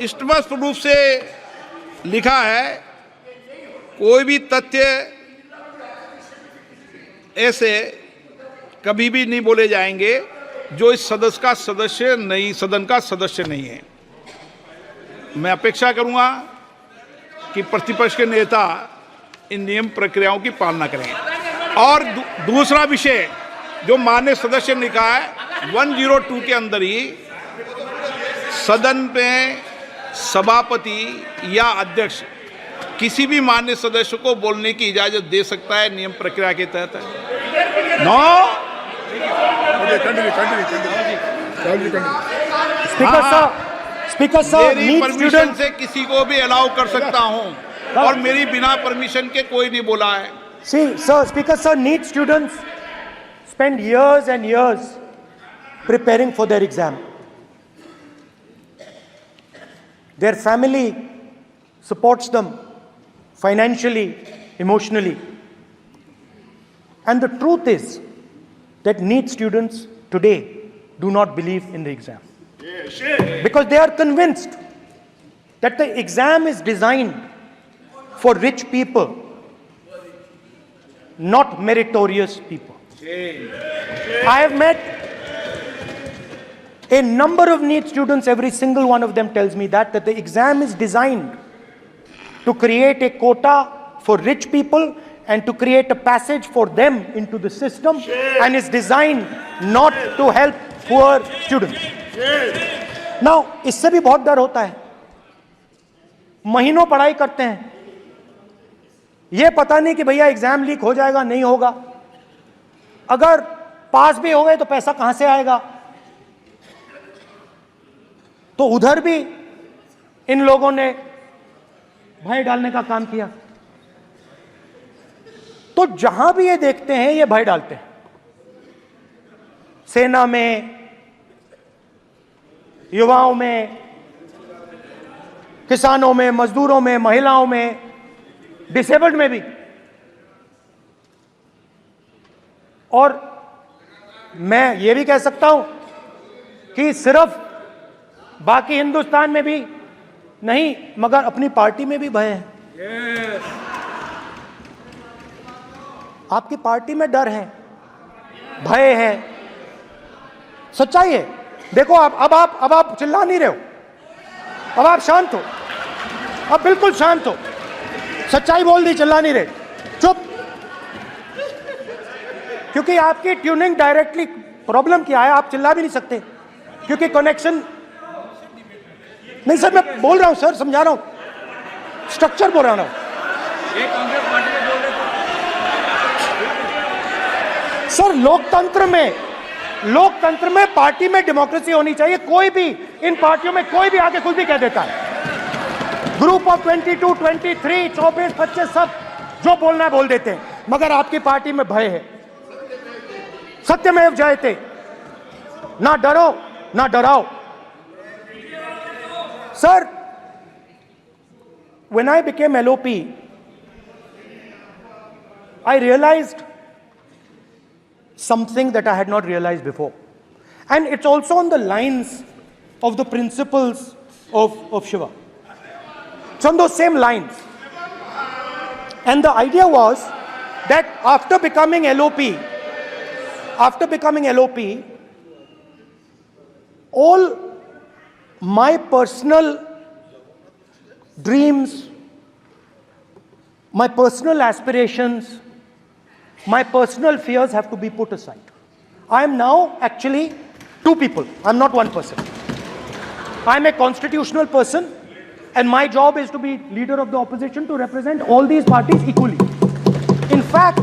स्पष्ट रूप से लिखा है, कोई भी तथ्य ऐसे कभी भी नहीं बोले जाएंगे जो इस सदस्य का सदस्य नहीं, सदन का सदस्य नहीं है। मैं अपेक्षा करूंगा कि प्रतिपक्ष के नेता इन नियम प्रक्रियाओं की पालना करें। और दूसरा विषय जो माननीय सदस्य ने कहा है, 102 के अंदर ही सदन में सभापति या अध्यक्ष किसी भी माननीय सदस्य को बोलने की इजाजत दे सकता है, नियम प्रक्रिया के तहत है। नो स्पीकर सर, मेरी परमिशन से किसी को भी अलाउ कर सकता हूं और मेरी बिना परमिशन के कोई नहीं बोला है। See, sir, Speaker sir, NEET students spend years and years preparing for their exam. Their family supports them financially, emotionally. And the truth is that NEET students today do not believe in the exam. Because they are convinced that the exam is designed for rich people, not meritorious people. I have met a number of NEET students, every single one of them tells me that the exam is designed to create a quota for rich people and to create a passage for them into the system, and is designed not to help poor students. Now, इससे भी बहुत डर होता है। महीनों पढ़ाई करते हैं, ये पता नहीं कि भैया एग्जाम लीक हो जाएगा नहीं होगा, अगर पास भी हो गए तो पैसा कहां से आएगा। तो उधर भी इन लोगों ने भय डालने का काम किया। तो जहां भी ये देखते हैं ये भय डालते हैं। सेना में, युवाओं में, किसानों में, मजदूरों में, महिलाओं में, डिसेबल्ड में भी। और मैं ये भी कह सकता हूं कि सिर्फ बाकी हिंदुस्तान में भी नहीं, मगर अपनी पार्टी में भी भय है। आपकी पार्टी में डर है, भय है, सच्चाई है। देखो अब आप चिल्ला नहीं रहे हो, अब आप शांत हो, अब बिल्कुल शांत हो। सच्चाई बोल दी, चिल्ला नहीं रहे, चुप। क्योंकि आपकी ट्यूनिंग डायरेक्टली प्रॉब्लम क्या है, आप चिल्ला भी नहीं सकते क्योंकि कनेक्शन नहीं। सर मैं बोल रहा हूं, सर समझा रहा हूं, स्ट्रक्चर बोल रहा हूं। सर लोकतंत्र में पार्टी में डेमोक्रेसी होनी चाहिए। कोई भी इन पार्टियों में कोई भी आके कुछ भी कह देता है। ग्रुप ऑफ 22, 23, 24, 25 सब जो बोलना है बोल देते हैं, मगर आपकी पार्टी में भय है। सत्यमेव जयते, ना डरो ना डराओ। Sir, when I became LOP, I realized something that I had not realized before. And it's also on the lines of the principles of Shiva. It's on those same lines. And the idea was that after becoming LOP, all my personal dreams, my personal aspirations, my personal fears have to be put aside. I am now actually two people. I'm not one person. I'm a constitutional person, and my job is to be leader of the opposition, to represent all these parties equally. In fact,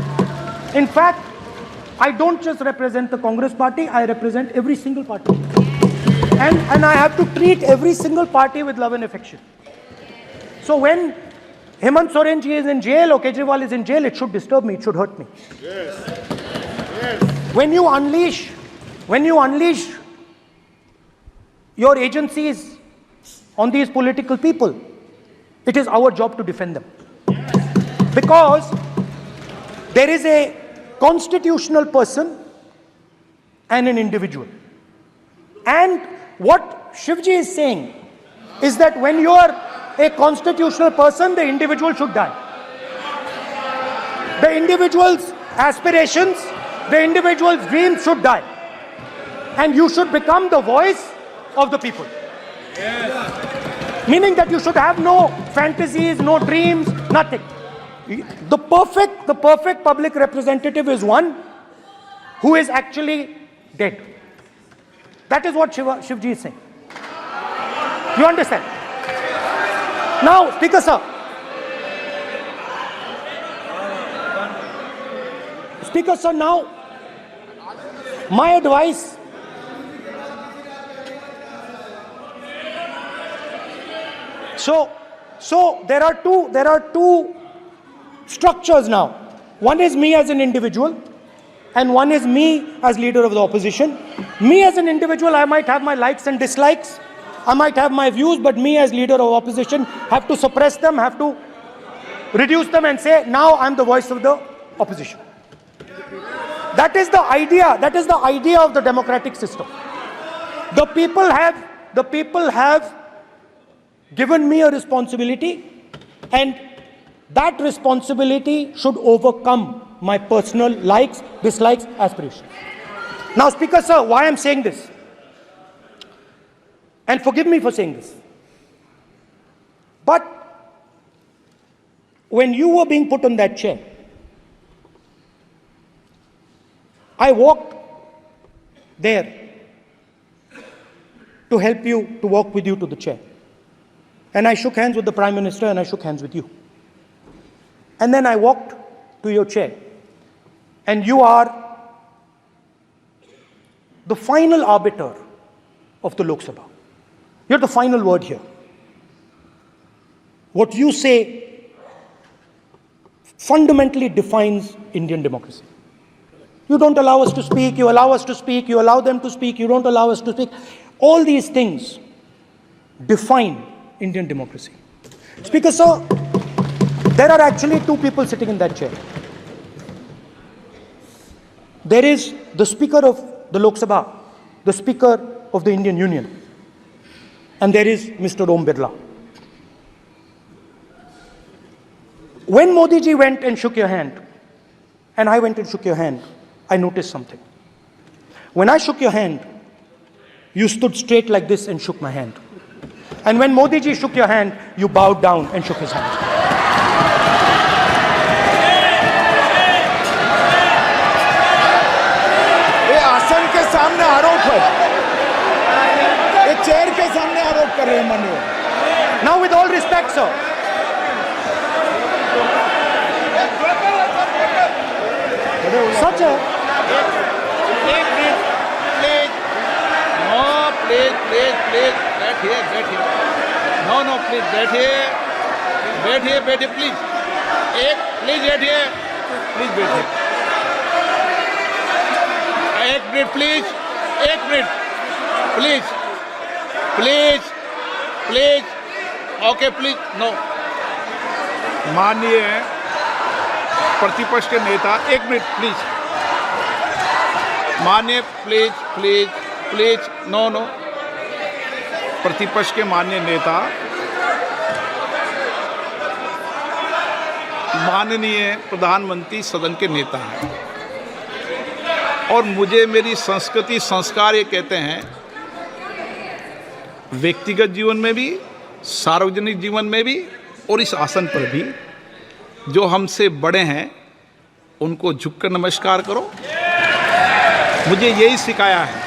I don't just represent the Congress party, I represent every single party. And I have to treat every single party with love and affection. So when Hemant Soren ji is in jail or Kejriwal is in jail, it should disturb me, it should hurt me. Yes. When you unleash your agencies on these political people, it is our job to defend them. Because there is a constitutional person and an individual. And What Shivji is saying is that when you are a constitutional person, the individual should die. The individual's aspirations, the individual's dreams should die. And you should become the voice of the people. Meaning that you should have no fantasies, no dreams, nothing. The perfect public representative is one who is actually dead. That is what Shivji is saying. You understand? Now, Speaker sir. Speaker sir, now, my advice. So there are two structures now. One is me as an individual, and one is me as leader of the opposition. Me as an individual, I might have my likes and dislikes. I might have my views, but me as leader of opposition have to suppress them, have to reduce them and say, now I'm the voice of the opposition. That is the idea. That is the idea of the democratic system. The people have given me a responsibility, and that responsibility should overcome my personal likes, dislikes, aspirations. Now, Speaker sir, why I'm saying this? And forgive me for saying this. But when you were being put on that chair, I walked there to help you, to walk with you to the chair. And I shook hands with the Prime Minister and I shook hands with you. And then I walked to your chair. And you are the final arbiter of the Lok Sabha. You're the final word here. What you say fundamentally defines Indian democracy. You don't allow us to speak, you allow us to speak, you allow them to speak, you don't allow us to speak. All these things define Indian democracy. Speaker sir, there are actually two people sitting in that chair. There is the Speaker of the Lok Sabha, the Speaker of the Indian Union, and there is Mr. Om Birla. When Modi ji went and shook your hand, and I went and shook your hand, I noticed something. When I shook your hand, you stood straight like this and shook my hand. And when Modi ji shook your hand, you bowed down and shook his hand. ये आसन के सामने आरोप है, ये chair के सामने आरोप कर रहे हैं माननीय। Now with all respect, sir. Such a... एक मिनट, प्लीज, नो, प्लीज, बैठिए, नो, प्लीज, बैठिए, प्लीज, प्लीज बैठिए, एक मिनट, प्लीज, ओके, प्लीज, नो। माननीय प्रतिपक्ष के नेता, एक मिनट प्लीज, माननीय प्लीज, नो, प्रतिपक्ष के माननीय नेता, माननीय प्रधानमंत्री सदन के नेता हैं, और मुझे मेरी संस्कृति संस्कार ये कहते हैं, व्यक्तिगत जीवन में भी, सार्वजनिक जीवन में भी, और इस आसन पर भी, जो हमसे बड़े हैं उनको झुककर नमस्कार करो। मुझे यही सिखाया है,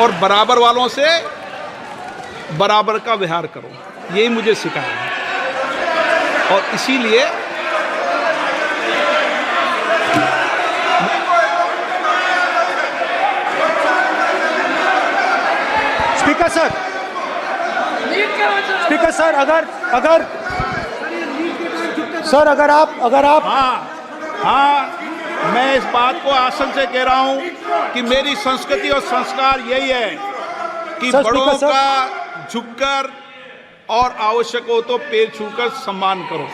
और बराबर वालों से बराबर का व्यवहार करो, यही मुझे सिखाया है। और इसीलिए स्पीकर सर, अगर आप हाँ, मैं इस बात को आसन से कह रहा हूं कि मेरी संस्कृति और संस्कार यही है कि बड़ों का झुककर और आवश्यक हो तो पैर छूकर सम्मान करो,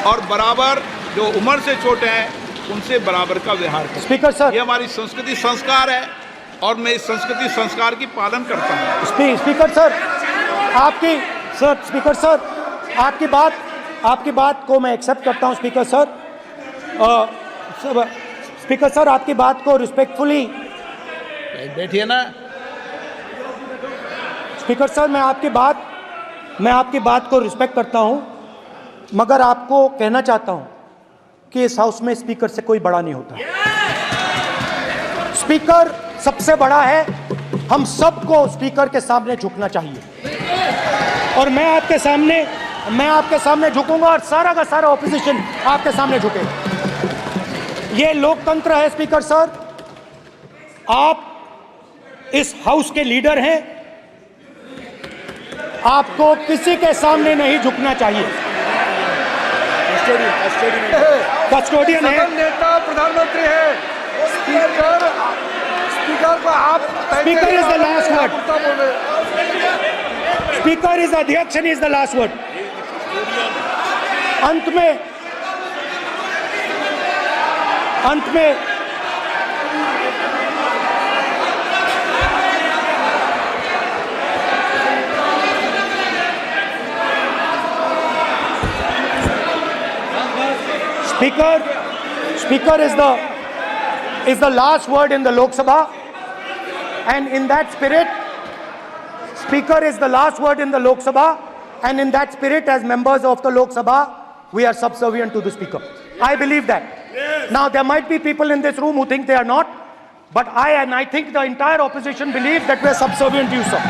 और बराबर जो उम्र से छोटे हैं उनसे बराबर का व्यवहार करो। स्पीकर सर, ये हमारी संस्कृति संस्कार है, और मैं इस संस्कृति संस्कार की पालन करता हूँ। स्पीकर सर, स्पीकर सर, आपकी बात को मैं एक्सेप्ट करता हूँ स्पीकर सर। स्पीकर सर, आपकी बात को रिस्पेक्टफुली बैठिए ना। स्पीकर सर, मैं आपकी बात को रिस्पेक्ट करता हूं, मगर आपको कहना चाहता हूं कि इस हाउस में स्पीकर से कोई बड़ा नहीं होता। स्पीकर सबसे बड़ा है, हम सबको स्पीकर के सामने झुकना चाहिए और मैं आपके सामने झुकूंगा और सारा का सारा ऑपोजिशन आपके सामने झुकेगा। ये लोकतंत्र है स्पीकर सर, आप इस हाउस के लीडर हैं, आपको किसी के सामने नहीं झुकना चाहिए। कस्टोडियन है, नेता प्रधानमंत्री है, स्पीकर को आप speaker is the last word, speaker is अध्यक्ष and is the last word. अंत में Speaker is the last word in the Lok Sabha, and in that spirit, Speaker is the last word in the Lok Sabha, and in that spirit, as members of the Lok Sabha, we are subservient to the Speaker. I believe that. Now, there might be people in this room who think they are not, but I think the entire opposition believes that we are subservient to you, sir.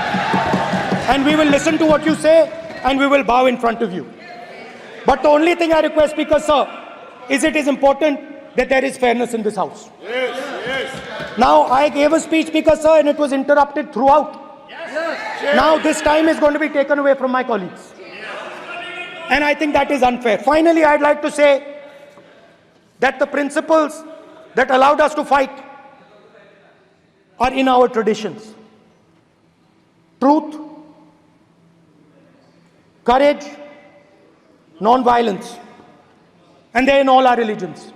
And we will listen to what you say, and we will bow in front of you. But the only thing I request, Speaker, sir, is it is important that there is fairness in this house. Now, I gave a speech, Speaker, sir, and it was interrupted throughout. Now, this time is going to be taken away from my colleagues. And I think that is unfair. Finally, I'd like to say that the principles that allowed us to fight are in our traditions. Truth, courage, non-violence. And they're in all our religions.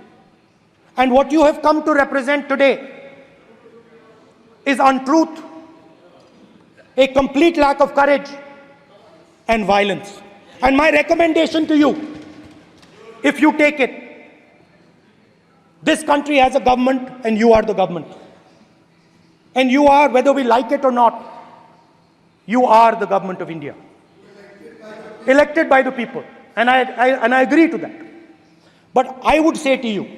And what you have come to represent today is untruth, a complete lack of courage, and violence. And my recommendation to you, if you take it, this country has a government and you are the government. And you are, whether we like it or not, you are the government of India. Elected by the people. And I agree to that. But I would say to you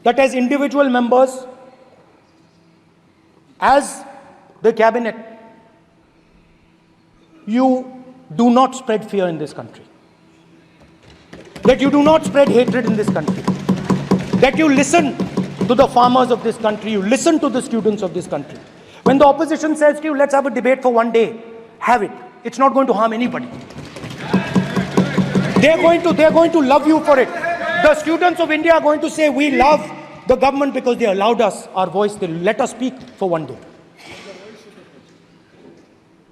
that as individual members, as the cabinet, you do not spread fear in this country. That you do not spread hatred in this country. That you listen to the farmers of this country, you listen to the students of this country. When the opposition says to you, let's have a debate for one day, have it. It's not going to harm anybody. They're going to love you for it. The students of India are going to say, we love the government because they allowed us our voice, they let us speak for one day.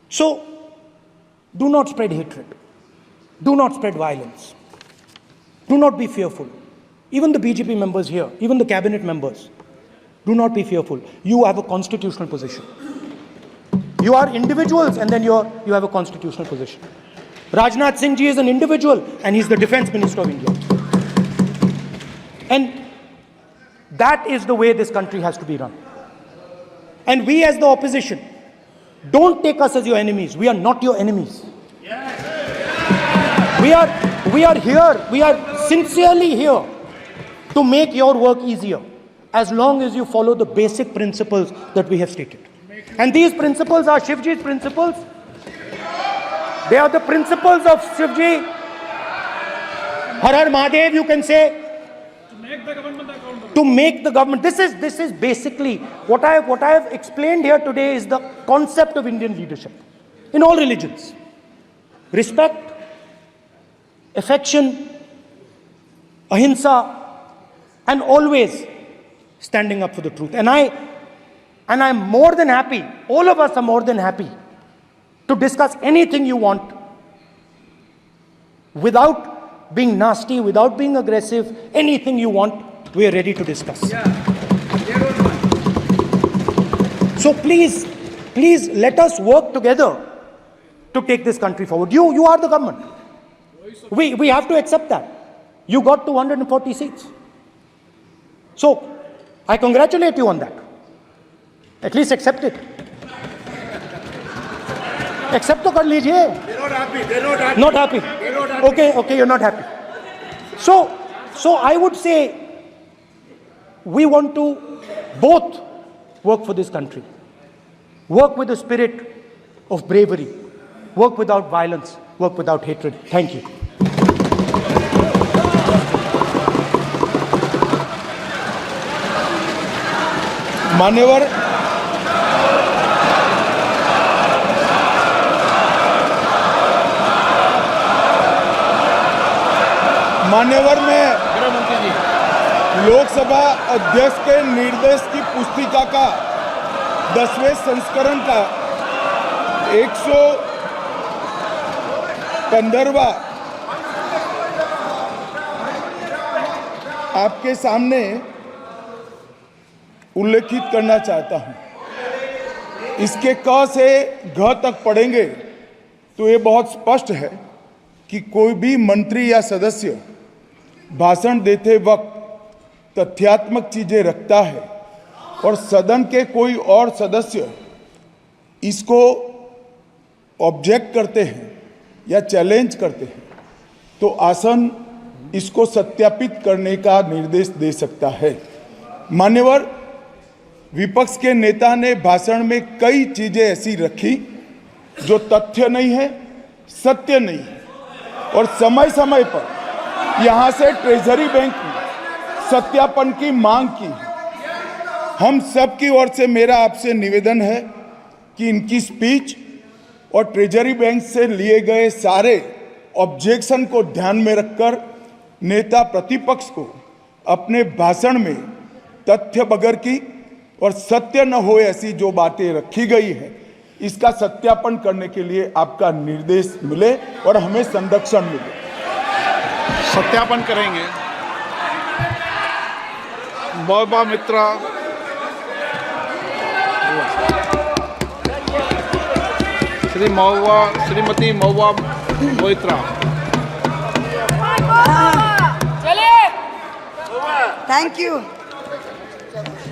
So, do not spread hatred. Do not spread violence. Do not be fearful. Even the BJP members here, even the cabinet members, do not be fearful. You have a constitutional position. You are individuals and then you have a constitutional position. Rajnath Singh ji is an individual and he's the Defense Minister of India. And that is the way this country has to be run. And we as the opposition, don't take us as your enemies. We are not your enemies. We are here, we are sincerely here to make your work easier as long as you follow the basic principles that we have stated. And these principles are Shivji's principles. They are the principles of Shivji. Har Har Mahadev, you can say. To make the government. This is basically what I have explained here today is the concept of Indian leadership in all religions. Respect, affection, ahimsa, and always standing up for the truth. And I'm more than happy, all of us are more than happy to discuss anything you want without being nasty, without being aggressive, anything you want, we are ready to discuss. So please let us work together to take this country forward. You are the government. We have to accept that. You got 240 seats. So I congratulate you on that. At least accept it. Accept to kar lijiye. They're not happy. Not happy. Okay, you're not happy. So I would say we want to both work for this country. Work with the spirit of bravery. Work without violence. Work without hatred. Thank you. मान्यवर में लोकसभा अध्यक्ष के निर्देश की पुस्तिका का 10वें संस्करण का 115वां आपके सामने उल्लेखित करना चाहता हूं। इसके क से घ तक पढ़ेंगे तो ये बहुत स्पष्ट है कि कोई भी मंत्री या सदस्य भाषण देते वक्त तथ्यात्मक चीजें रखता है और सदन के कोई और सदस्य इसको ऑब्जेक्ट करते हैं या चैलेंज करते हैं तो आसन इसको सत्यापित करने का निर्देश दे सकता है। मान्यवर, विपक्ष के नेता ने भाषण में कई चीजें ऐसी रखी जो तथ्य नहीं है, सत्य नहीं है और समय समय पर यहां से ट्रेजरी बैंक ने सत्यापन की मांग की। हम सब की ओर से मेरा आपसे निवेदन है कि इनकी स्पीच और ट्रेजरी बैंक से लिए गए सारे ऑब्जेक्शन को ध्यान में रखकर नेता प्रतिपक्ष को अपने भाषण में तथ्य बगैर की और सत्य न हो ऐसी जो बातें रखी गई है इसका सत्यापन करने के लिए आपका निर्देश मिले और हमें संरक्षण मिले। सत्यापन करेंगे। महुआ मित्रा, Shrimati Mahua Moitra. Thank you.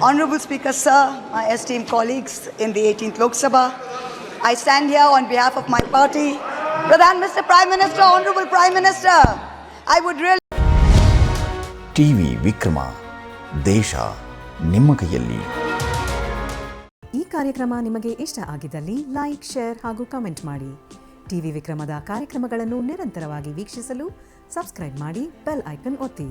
Honorable Speaker, sir, my esteemed colleagues in the 18th Lok Sabha, I stand here on behalf of my party. Mr. Prime Minister, Honorable Prime Minister, I would really... TV Vikrama, ದೇಶ ನಿಮ್ಮ ಕೈಯಲ್ಲಿ. ಈ ಕಾರ್ಯಕ್ರಮ ನಿಮಗೆ ಇಷ್ಟ ಆಗಿದ್ದಲ್ಲಿ like, share ಹಾಗೂ comment ಮಾಡಿ. ಟಿವಿ ವಿಕ್ರಮದ ಕಾರ್ಯಕ್ರಮಗಳನ್ನು ನಿರಂತರವಾಗಿ ವೀಕ್ಷಿಸಲು ಸಬ್ಸ್ಕ್ರೈಬ್ ಮಾಡಿ, ಬೆಲ್ ಐಕಾನ್ ಒತ್ತಿ.